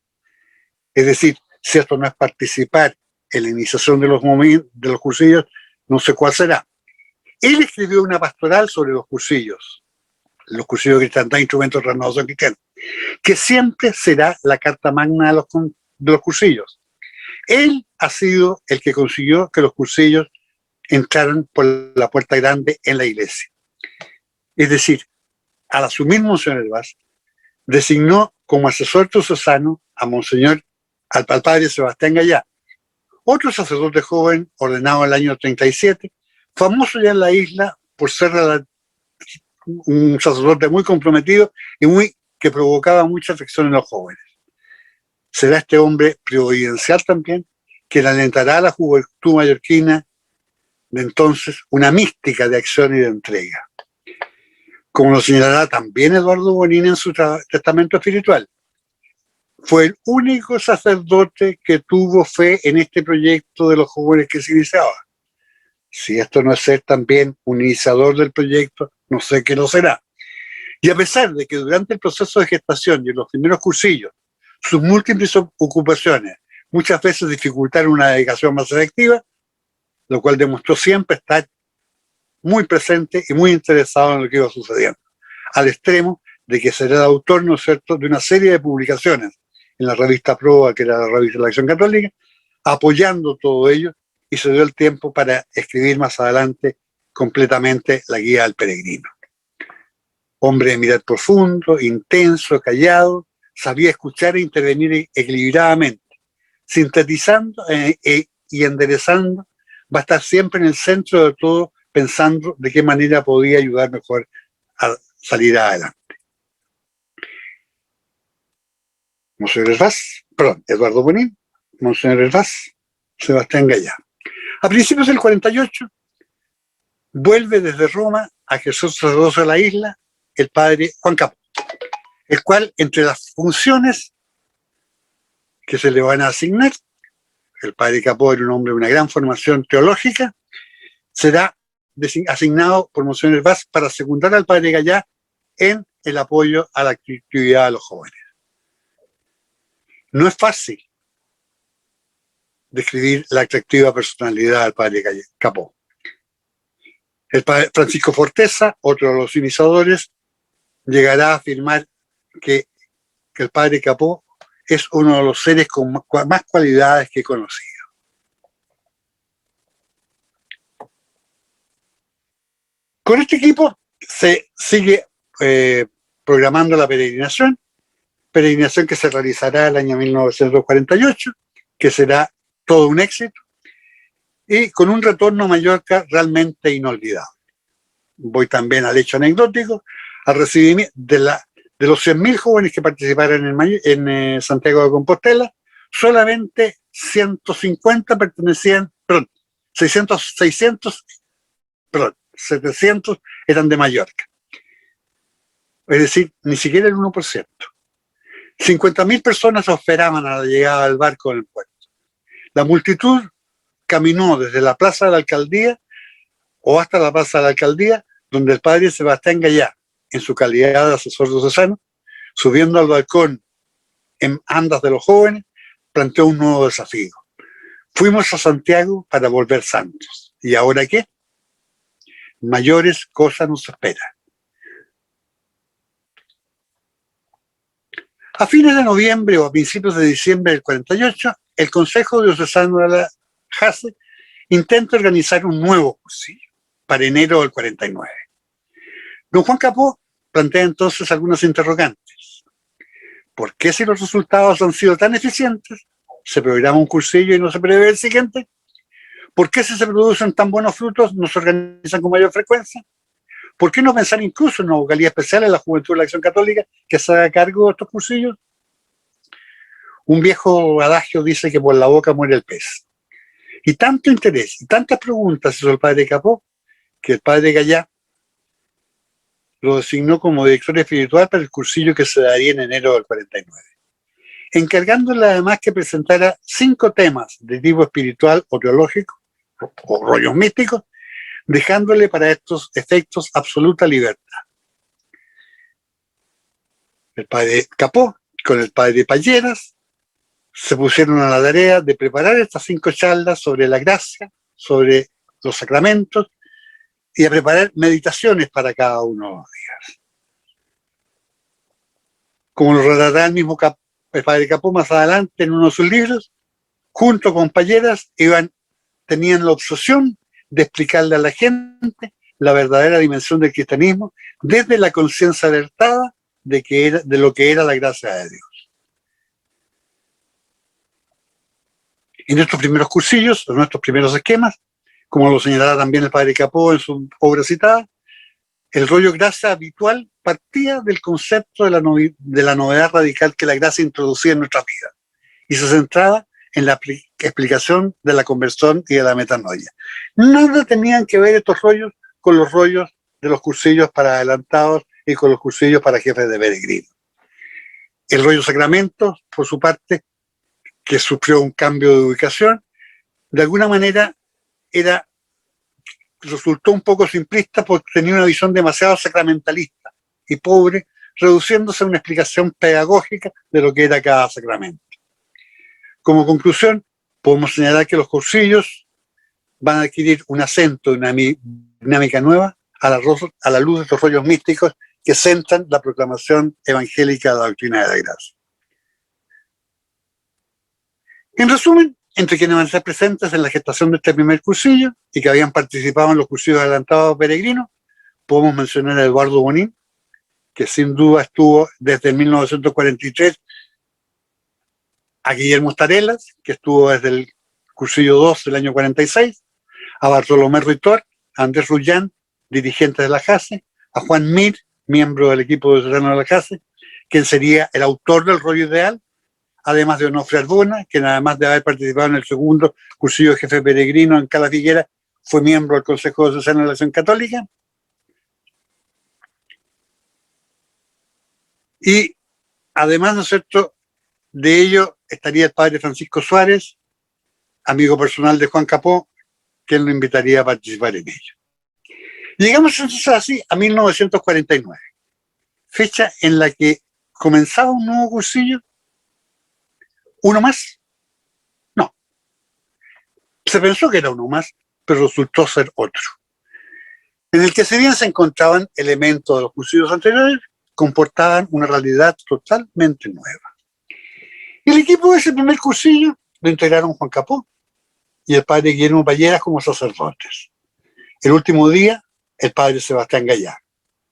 Es decir, si esto no es participar en la iniciación de los cursillos, no sé cuál será. Él escribió una pastoral sobre los cursillos de cristiandad, instrumentos de renovación cristiana, que siempre será la carta magna de los cursillos. Él ha sido el que consiguió que los cursillos entraran por la puerta grande en la Iglesia. Es decir, al asumir Monseñor Hervás, designó como asesor diocesano al padre Sebastián Gallá, otro sacerdote joven ordenado en el año 37, famoso ya en la isla por ser un sacerdote muy comprometido y que provocaba mucha afección en los jóvenes. Será este hombre providencial también, quien alentará a la juventud mallorquina de entonces una mística de acción y de entrega. Como lo señalará también Eduardo Bonín en su testamento espiritual, fue el único sacerdote que tuvo fe en este proyecto de los jóvenes que se iniciaba. Si esto no es ser también un iniciador del proyecto, no sé qué lo será. Y a pesar de que durante el proceso de gestación y en los primeros cursillos, sus múltiples ocupaciones muchas veces dificultaron una dedicación más selectiva, lo cual demostró siempre estar muy presente y muy interesado en lo que iba sucediendo, al extremo de que será el autor, ¿no es cierto?, de una serie de publicaciones en la revista Proa, que era la revista de la Acción Católica, apoyando todo ello, y se dio el tiempo para escribir más adelante completamente la Guía del Peregrino. Hombre de mirar profundo, intenso, callado, sabía escuchar e intervenir equilibradamente, sintetizando y enderezando, va a estar siempre en el centro de todo, pensando de qué manera podía ayudar mejor a salir adelante. Monseñor Hervás, perdón, Eduardo Bonín, Monseñor Hervás, Sebastián Gallá. A principios del 48, vuelve desde Roma a Jesús sacerdocio de la isla el padre Juan Capó, el cual, entre las funciones que se le van a asignar, el padre Capó era un hombre de una gran formación teológica, será asignado por Monseñor Hervás para secundar al padre Gallá en el apoyo a la actividad de los jóvenes. No es fácil describir la atractiva personalidad del padre Capó. El padre Francisco Forteza, otro de los iniciadores, llegará a afirmar que el padre Capó es uno de los seres con más cualidades que he conocido. Con este equipo se sigue programando la peregrinación que se realizará el año 1948, que será todo un éxito, y con un retorno a Mallorca realmente inolvidable. Voy también al hecho anecdótico, al recibimiento de los 100.000 jóvenes que participaron en Santiago de Compostela, solamente 150 pertenecían, perdón, 700 eran de Mallorca. Es decir, ni siquiera el 1%. 50.000 personas esperaban a la llegada del barco en el puerto. La multitud caminó desde la plaza de la alcaldía o hasta la plaza de la alcaldía, donde el padre Sebastián Gallá, en su calidad de asesor diocesano, subiendo al balcón en andas de los jóvenes, planteó un nuevo desafío. Fuimos a Santiago para volver santos. ¿Y ahora qué? Mayores cosas nos esperan. A fines de noviembre o a principios de diciembre del 48, el Consejo Diocesano de la JACE intenta organizar un nuevo cursillo para enero del 49. Don Juan Capó plantea entonces algunos interrogantes. ¿Por qué, si los resultados han sido tan eficientes, se programa un cursillo y no se prevé el siguiente? ¿Por qué, si se producen tan buenos frutos, no se organizan con mayor frecuencia? ¿Por qué no pensar incluso en una vocalía especial en la Juventud de la Acción Católica que se haga cargo de estos cursillos? Un viejo adagio dice que por la boca muere el pez. Y tanto interés y tantas preguntas hizo el padre Capó, que el padre Gallá lo designó como director espiritual para el cursillo que se daría en enero del 49, encargándole además que presentara 5 temas de tipo espiritual o teológico o rollos místicos, dejándole para estos efectos absoluta libertad. El padre Capó con el padre Palleras se pusieron a la tarea de preparar estas 5 charlas sobre la gracia, sobre los sacramentos, y a preparar meditaciones para cada uno de los días. Como lo relatará el mismo el padre Capó más adelante en uno de sus libros, junto con Palleras tenían la obsesión de explicarle a la gente la verdadera dimensión del cristianismo desde la conciencia alertada de lo que era la gracia de Dios. En estos primeros cursillos, en nuestros primeros esquemas, como lo señalará también el padre Capó en su obra citada, el rollo gracia habitual partía del concepto de la novedad radical que la gracia introducía en nuestra vida, y se centraba en la explicación de la conversión y de la metanoia. Nada tenían que ver estos rollos con los rollos de los cursillos para adelantados y con los cursillos para jefes de peregrino. El rollo Sacramentos, por su parte, que sufrió un cambio de ubicación, de alguna manera resultó un poco simplista porque tenía una visión demasiado sacramentalista y pobre, reduciéndose a una explicación pedagógica de lo que era cada sacramento. Como conclusión, podemos señalar que los cursillos van a adquirir un acento, una dinámica nueva a la luz de estos rollos místicos que centran la proclamación evangélica de la doctrina de la gracia. En resumen, entre quienes van a estar presentes en la gestación de este primer cursillo y que habían participado en los cursillos adelantados peregrinos, podemos mencionar a Eduardo Bonín, que sin duda estuvo desde 1943, a Guillermo Starelas, que estuvo desde el cursillo 2 del año 46, a Bartolomé Ruitor, a Andrés Rullán, dirigente de la JACE, a Juan Mir, miembro del equipo de ciudadanos de la JACE, quien sería el autor del rollo ideal, además de Onofre Arbona, quien además de haber participado en el segundo cursillo de jefe peregrino en Cala Figuera, fue miembro del Consejo Diocesano de la Acción Católica. Y además, ¿no es cierto?, de ello estaría el padre Francisco Suárez, amigo personal de Juan Capó, quien lo invitaría a participar en ello. Llegamos entonces así a 1949, fecha en la que comenzaba un nuevo cursillo. ¿Uno más? No. Se pensó que era uno más, pero resultó ser otro, en el que si bien se encontraban elementos de los cursillos anteriores, comportaban una realidad totalmente nueva. El equipo de ese primer cursillo lo integraron Juan Capó y el padre Guillermo Palleras como sacerdotes. El último día, el padre Sebastián Gallá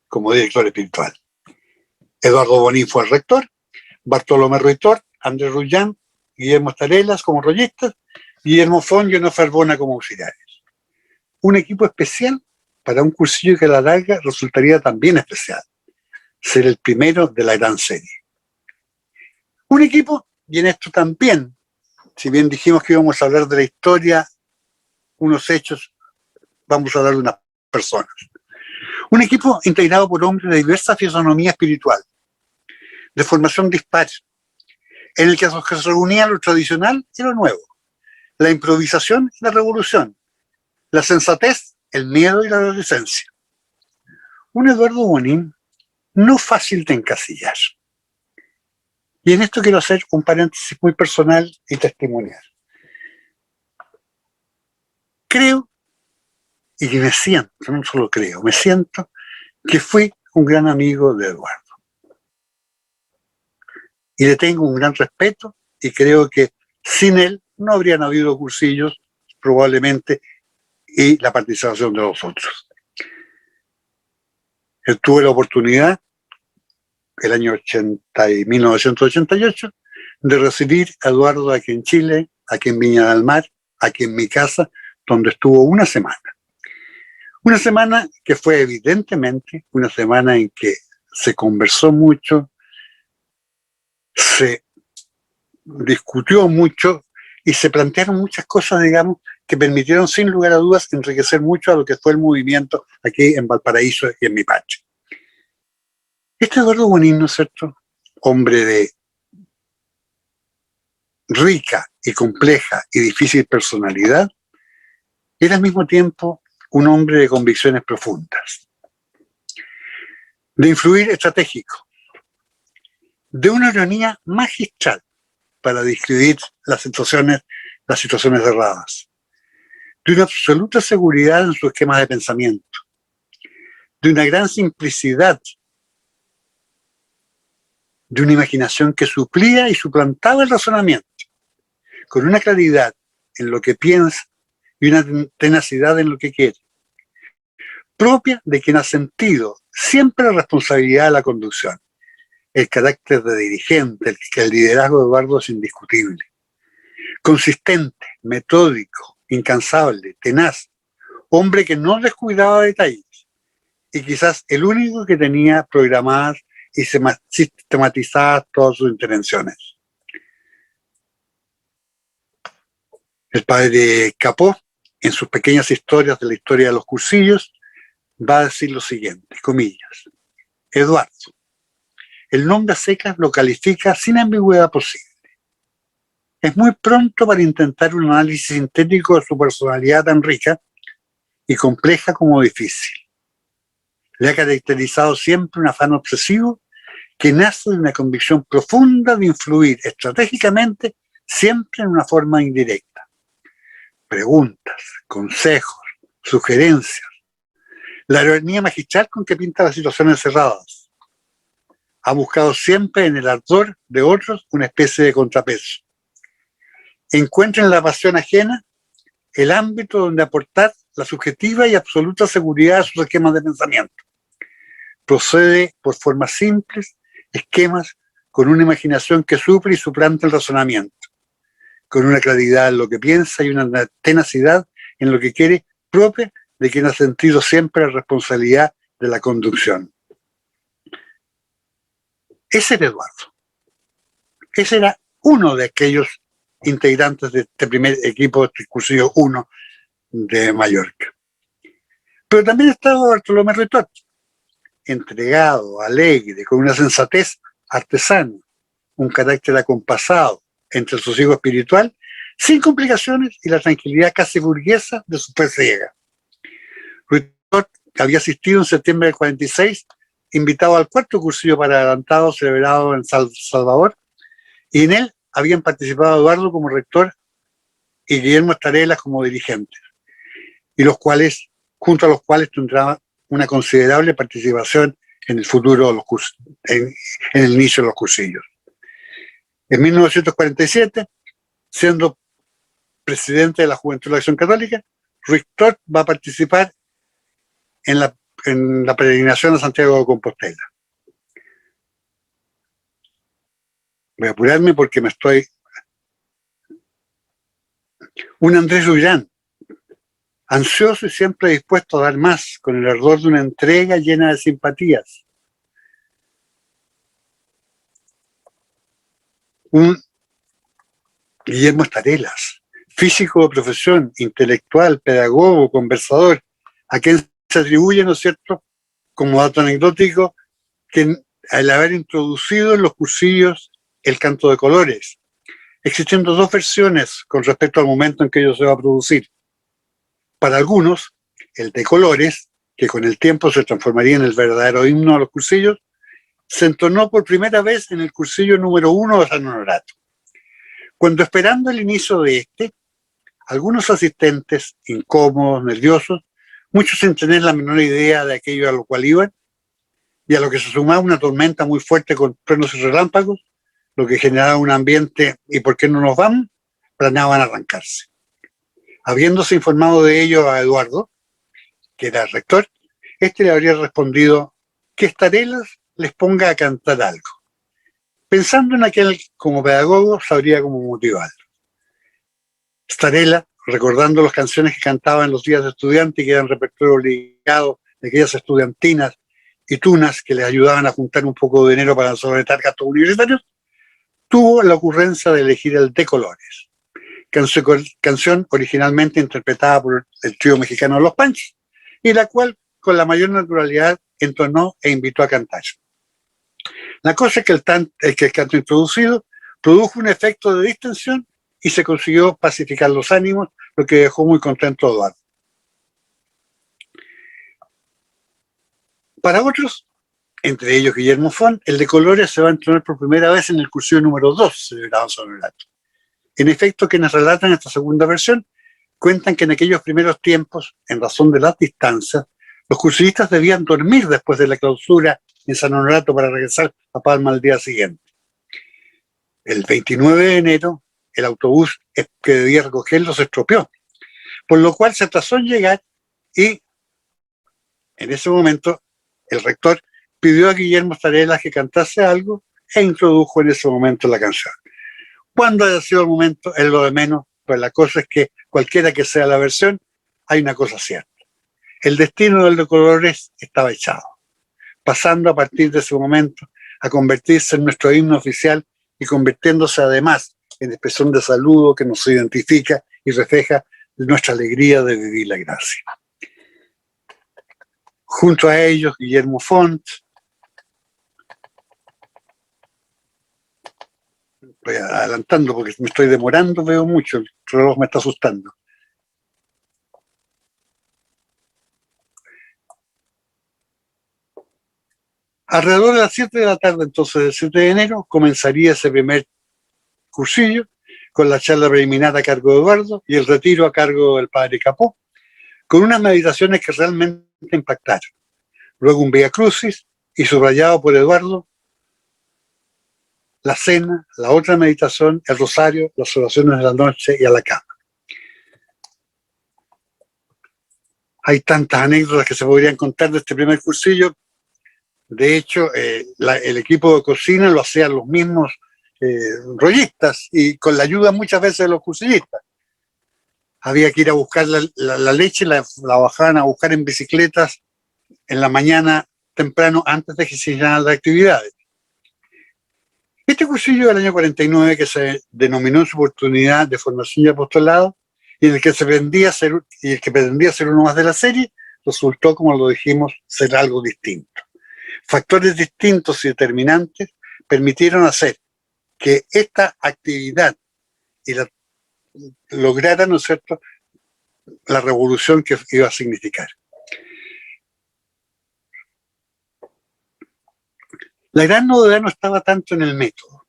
como director espiritual. Eduardo Bonín fue el rector, Bartolomé Ruitor, Andrés Rullán, Guillermo Starelas como rollistas, Guillermo Fon y Onofre Arbona como auxiliares. Un equipo especial para un cursillo que a la larga resultaría también especial, ser el primero de la gran serie. Un equipo, y en esto también, si bien dijimos que íbamos a hablar de la historia, unos hechos, vamos a hablar de unas personas. Un equipo integrado por hombres de diversa fisonomía espiritual, de formación dispar, en el que se reunía lo tradicional y lo nuevo, la improvisación y la revolución, la sensatez, el miedo y la adolescencia. Un Eduardo Bonín no fácil de encasillar. Y en esto quiero hacer un paréntesis muy personal y testimonial. Creo, y me siento, no solo creo, me siento que fui un gran amigo de Eduardo. Y le tengo un gran respeto y creo que sin él no habrían habido cursillos probablemente y la participación de los otros. Él tuvo la oportunidad el año 1988 de recibir a Eduardo aquí en Chile, aquí en Viña del Mar, aquí en mi casa, donde estuvo una semana. Una semana que fue evidentemente una semana en que se conversó mucho, se discutió mucho y se plantearon muchas cosas, digamos, que permitieron sin lugar a dudas enriquecer mucho a lo que fue el movimiento aquí en Valparaíso y en mi patria. Este Eduardo Bonín, ¿no es cierto?, hombre de rica y compleja y difícil personalidad, era al mismo tiempo un hombre de convicciones profundas, de influir estratégico, de una ironía magistral para describir las situaciones erradas, de una absoluta seguridad en su esquema de pensamiento, de una gran simplicidad, de una imaginación que suplía y suplantaba el razonamiento, con una claridad en lo que piensa y una tenacidad en lo que quiere, propia de quien ha sentido siempre la responsabilidad de la conducción, el carácter de dirigente, el liderazgo de Eduardo es indiscutible, consistente, metódico, incansable, tenaz, hombre que no descuidaba detalles y quizás el único que tenía programadas y sistematizadas todas sus intervenciones. El padre Capó, en sus pequeñas historias de la historia de los cursillos, va a decir lo siguiente, comillas: Eduardo, el nombre a secas lo califica sin ambigüedad posible. Es muy pronto para intentar un análisis sintético de su personalidad tan rica y compleja como difícil. Le ha caracterizado siempre un afán obsesivo que nace de una convicción profunda de influir estratégicamente siempre en una forma indirecta. Preguntas, consejos, sugerencias, la ironía magistral con que pinta las situaciones cerradas. Ha buscado siempre en el ardor de otros una especie de contrapeso. Encuentra en la pasión ajena el ámbito donde aportar la subjetiva y absoluta seguridad de sus esquemas de pensamiento. Procede por formas simples, esquemas, con una imaginación que supre y suplanta el razonamiento, con una claridad en lo que piensa y una tenacidad en lo que quiere, propia de quien ha sentido siempre la responsabilidad de la conducción. Ese era Eduardo. Ese era uno de aquellos integrantes de este primer equipo de cursillo 1 de Mallorca. Pero también estaba Bartolomé Ritot, entregado, alegre, con una sensatez artesana, un carácter acompasado entre el sosiego espiritual, sin complicaciones y la tranquilidad casi burguesa de su fe ciega. Ritot había asistido en septiembre del 46, invitado al cuarto cursillo para adelantados celebrado en Salvador, y en él habían participado Eduardo como rector y Guillermo Estarela como dirigente, y junto a los cuales tendrá una considerable participación en el futuro de en el inicio de los cursillos. En 1947, siendo presidente de la Juventud de la Acción Católica, Ritot va a participar en la peregrinación a Santiago de Compostela. Voy a apurarme porque un Andrés Rullán, ansioso y siempre dispuesto a dar más, con el ardor de una entrega llena de simpatías. Un Guillermo Estarelas, físico de profesión, intelectual, pedagogo, conversador, a quien se atribuye, ¿no es cierto?, como dato anecdótico, que al haber introducido en los cursillos el canto de colores, existiendo dos versiones con respecto al momento en que ello se va a producir. Para algunos, el de colores, que con el tiempo se transformaría en el verdadero himno a los cursillos, se entonó por primera vez en el cursillo número 1 de San Honorato. Cuando, esperando el inicio de este, algunos asistentes, incómodos, nerviosos, muchos sin tener la menor idea de aquello a lo cual iban, y a lo que se sumaba una tormenta muy fuerte con truenos y relámpagos, lo que generaba un ambiente, ¿y por qué no nos vamos?, planeaban arrancarse. Habiéndose informado de ello a Eduardo, que era el rector, este le habría respondido que Estarelas les ponga a cantar algo. Pensando en aquel como pedagogo, sabría cómo motivarlo. Starela, recordando las canciones que cantaba en los días de estudiante y que eran repertorio obligado de aquellas estudiantinas y tunas que les ayudaban a juntar un poco de dinero para solventar gastos universitarios, tuvo la ocurrencia de elegir el de colores, canción originalmente interpretada por el trío mexicano Los Panchos, y la cual con la mayor naturalidad entonó e invitó a cantar. La cosa es que el canto introducido produjo un efecto de distensión y se consiguió pacificar los ánimos, lo que dejó muy contento a Eduardo. Para otros, entre ellos Guillermo Font, el de colores se va a entonar por primera vez en el cursillo número 2, celebrado en San Honorato. En efecto, quienes relatan esta segunda versión cuentan que en aquellos primeros tiempos, en razón de las distancias, los cursillistas debían dormir después de la clausura en San Honorato para regresar a Palma al día siguiente. El 29 de enero, el autobús que debía recogerlos se estropeó, por lo cual se atrasó en llegar y en ese momento el rector pidió a Guillermo Estarelas que cantase algo e introdujo en ese momento la canción. Cuando haya sido el momento es lo de menos, pues la cosa es que cualquiera que sea la versión, hay una cosa cierta. El destino del de colores estaba echado, pasando a partir de ese momento a convertirse en nuestro himno oficial y convirtiéndose además en expresión de saludo que nos identifica y refleja nuestra alegría de vivir la gracia. Junto a ellos, Guillermo Font. Voy adelantando porque me estoy demorando, veo mucho, el reloj me está asustando. Alrededor de las 7 de la tarde, entonces, del 7 de enero, comenzaría ese primer cursillo, con la charla preliminar a cargo de Eduardo y el retiro a cargo del padre Capó, con unas meditaciones que realmente impactaron. Luego un Vía Crucis y subrayado por Eduardo, la cena, la otra meditación, el rosario, las oraciones de la noche y a la cama. Hay tantas anécdotas que se podrían contar de este primer cursillo. De hecho, el equipo de cocina lo hacían los mismos rollistas y con la ayuda muchas veces de los cursillistas. Había que ir a buscar la leche, la bajaban a buscar en bicicletas en la mañana temprano antes de que se iniciaran las actividades. Este cursillo del año 49, que se denominó en su oportunidad de formación y apostolado, y en el que el que pretendía ser uno más de la serie, resultó, como lo dijimos, ser algo distinto. Factores distintos y determinantes permitieron hacer que esta actividad lograra, ¿no es cierto?, la revolución que iba a significar. La gran novedad no estaba tanto en el método,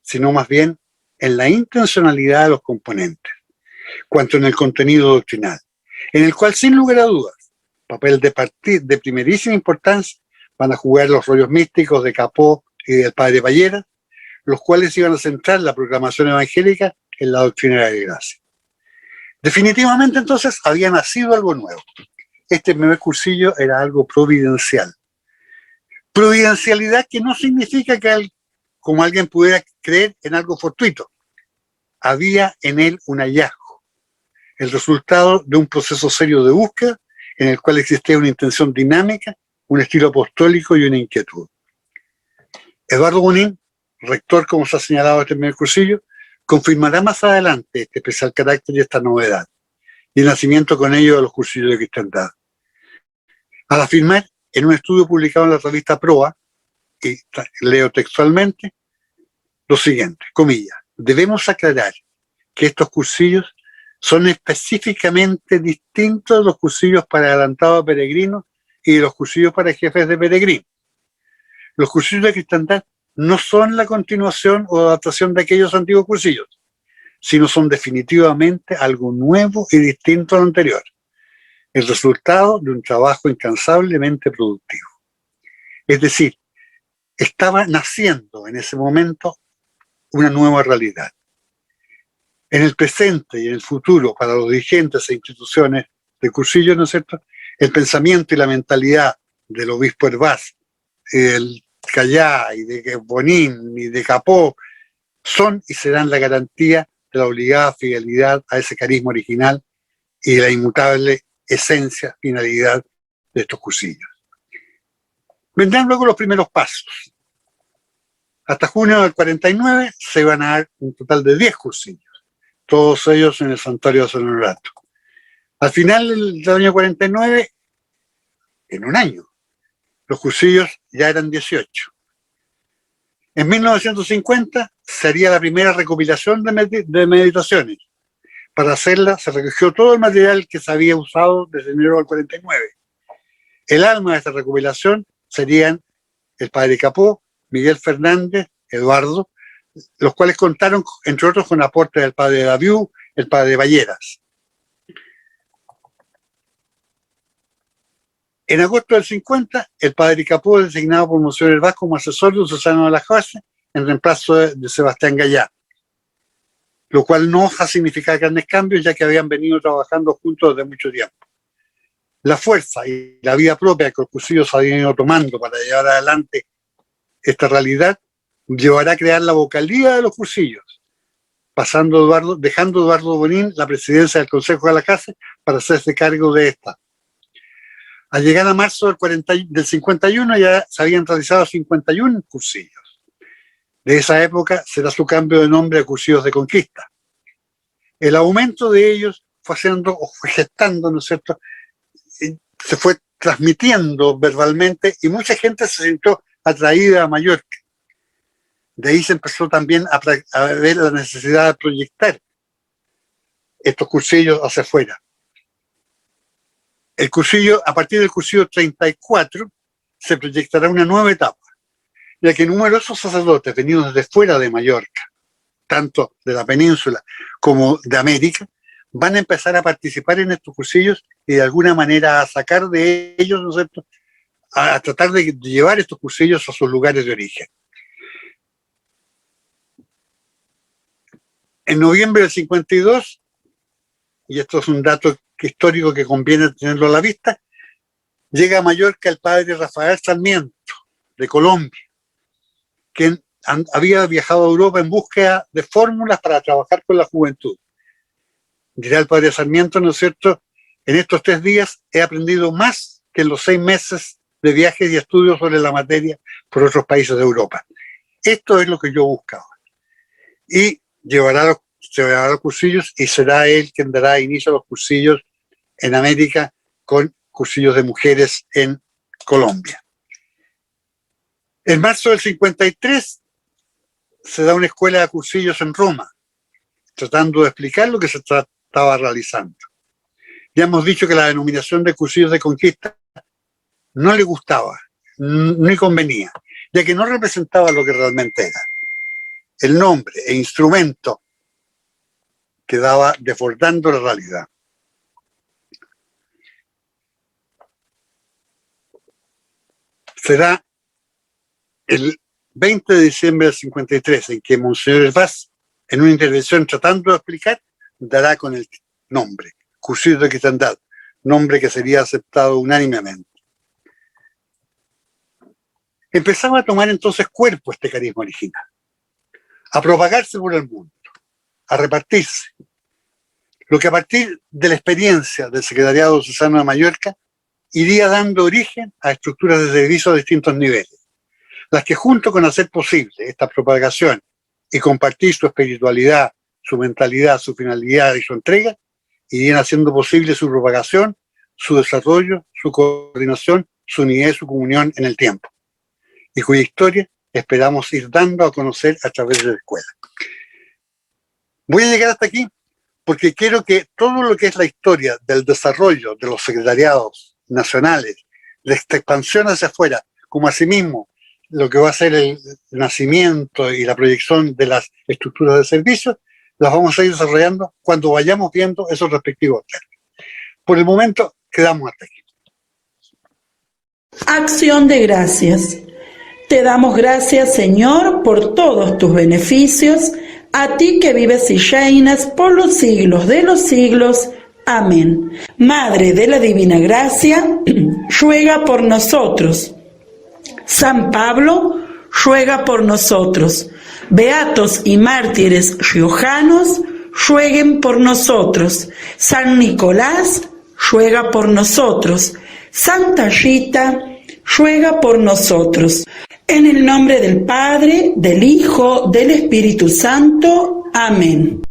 sino más bien en la intencionalidad de los componentes, cuanto en el contenido doctrinal, en el cual, sin lugar a dudas, papel de primerísima importancia van a jugar los rollos místicos de Capó y del padre Ballera, los cuales iban a centrar la proclamación evangélica en la doctrina de la gracia. Definitivamente, entonces, había nacido algo nuevo. Este primer cursillo era algo providencial. Providencialidad que no significa que, como alguien pudiera creer, en algo fortuito. Había en él un hallazgo, el resultado de un proceso serio de búsqueda en el cual existía una intención dinámica, un estilo apostólico y una inquietud. Eduardo Bonín, rector, como se ha señalado en este primer cursillo, confirmará más adelante este especial carácter y esta novedad, y el nacimiento con ello de los cursillos de cristiandad. Al afirmar en un estudio publicado en la revista Proa, y leo textualmente, lo siguiente, comillas, debemos aclarar que estos cursillos son específicamente distintos de los cursillos para adelantados peregrinos y de los cursillos para jefes de peregrinos. Los cursillos de cristiandad no son la continuación o adaptación de aquellos antiguos cursillos, sino son definitivamente algo nuevo y distinto a lo anterior, el resultado de un trabajo incansablemente productivo. Es decir, estaba naciendo en ese momento una nueva realidad. En el presente y en el futuro, para los dirigentes e instituciones de cursillos, ¿no es cierto?, el pensamiento y la mentalidad del obispo Hervás, del Callá y de Bonín y de Capó son y serán la garantía de la obligada fidelidad a ese carisma original y de la inmutable esencia, finalidad de estos cursillos. Vendrán luego los primeros pasos. Hasta junio del 49 se van a dar un total de 10 cursillos, todos ellos en el santuario de San Honorato. Al final del año 49, en un año, los cursillos ya eran 18. En 1950 sería la primera recopilación de meditaciones. Para hacerla se recogió todo el material que se había usado desde enero del 49. El alma de esta recopilación serían el padre Capó, Miguel Fernández, Eduardo, los cuales contaron, entre otros, con aportes del padre Daviú, el padre Balleras. En agosto del 50, el padre Capó es designado por Monseñor Hervás como asesor diocesano de la JOASE en reemplazo de Sebastián Gallá, lo cual no va a significar grandes cambios, ya que habían venido trabajando juntos desde mucho tiempo. La fuerza y la vida propia que los cursillos habían ido tomando para llevar adelante esta realidad llevará a crear la vocalía de los cursillos, dejando Eduardo Bonín la presidencia del Consejo de la Casa para hacerse cargo de esta. Al llegar a marzo del 51 ya se habían realizado 51 cursillos. De esa época será su cambio de nombre a Cursillos de Conquista. el aumento de ellos fue haciendo o fue gestando, ¿no es cierto? Se fue transmitiendo verbalmente y mucha gente se sintió atraída a Mallorca. De ahí se empezó también a ver la necesidad de proyectar estos cursillos hacia afuera. El cursillo, a partir del cursillo 34, se proyectará una nueva etapa, ya que numerosos sacerdotes venidos desde fuera de Mallorca, tanto de la península como de América, van a empezar a participar en estos cursillos y de alguna manera a sacar de ellos, ¿no es cierto?, a tratar de llevar estos cursillos a sus lugares de origen. En noviembre del 52, y esto es un dato histórico que conviene tenerlo a la vista, llega a Mallorca el padre Rafael Sarmiento, de Colombia, quien había viajado a Europa en búsqueda de fórmulas para trabajar con la juventud. Dirá el padre Sarmiento, ¿no es cierto?, en estos 3 días he aprendido más que en los 6 meses de viajes y estudios sobre la materia por otros países de Europa. Esto es lo que yo buscaba. Y llevará los cursillos y será él quien dará inicio a los cursillos en América con cursillos de mujeres en Colombia. En marzo del 53 se da una escuela de cursillos en Roma, tratando de explicar lo que se estaba realizando. Ya hemos dicho que la denominación de cursillos de conquista no le gustaba, ni convenía, ya que no representaba lo que realmente era. El nombre e instrumento quedaba desbordando la realidad. Será el 20 de diciembre del 53 en que Monseñor Hervás, en una intervención tratando de explicar, dará con el nombre, Cursillos de Cristiandad, nombre que sería aceptado unánimemente. Empezaba a tomar entonces cuerpo este carisma original, a propagarse por el mundo, a repartirse. Lo que a partir de la experiencia del Secretariado Diocesano de Mallorca iría dando origen a estructuras de servicio a distintos niveles, las que junto con hacer posible esta propagación y compartir su espiritualidad, su mentalidad, su finalidad y su entrega, irían haciendo posible su propagación, su desarrollo, su coordinación, su unidad y su comunión en el tiempo, y cuya historia esperamos ir dando a conocer a través de la escuela. Voy a llegar hasta aquí porque quiero que todo lo que es la historia del desarrollo de los secretariados nacionales, de esta expansión hacia afuera, como asimismo lo que va a ser el nacimiento y la proyección de las estructuras de servicio, las vamos a ir desarrollando cuando vayamos viendo esos respectivos términos. Por el momento, quedamos hasta aquí. Acción de gracias. Te damos gracias, Señor, por todos tus beneficios, a ti que vives y reinas por los siglos de los siglos. Amén. Madre de la Divina Gracia, ruega por nosotros. San Pablo, ruega por nosotros. Beatos y mártires riojanos, rueguen por nosotros. San Nicolás, ruega por nosotros. Santa Rita, ruega por nosotros. En el nombre del Padre, del Hijo, del Espíritu Santo. Amén.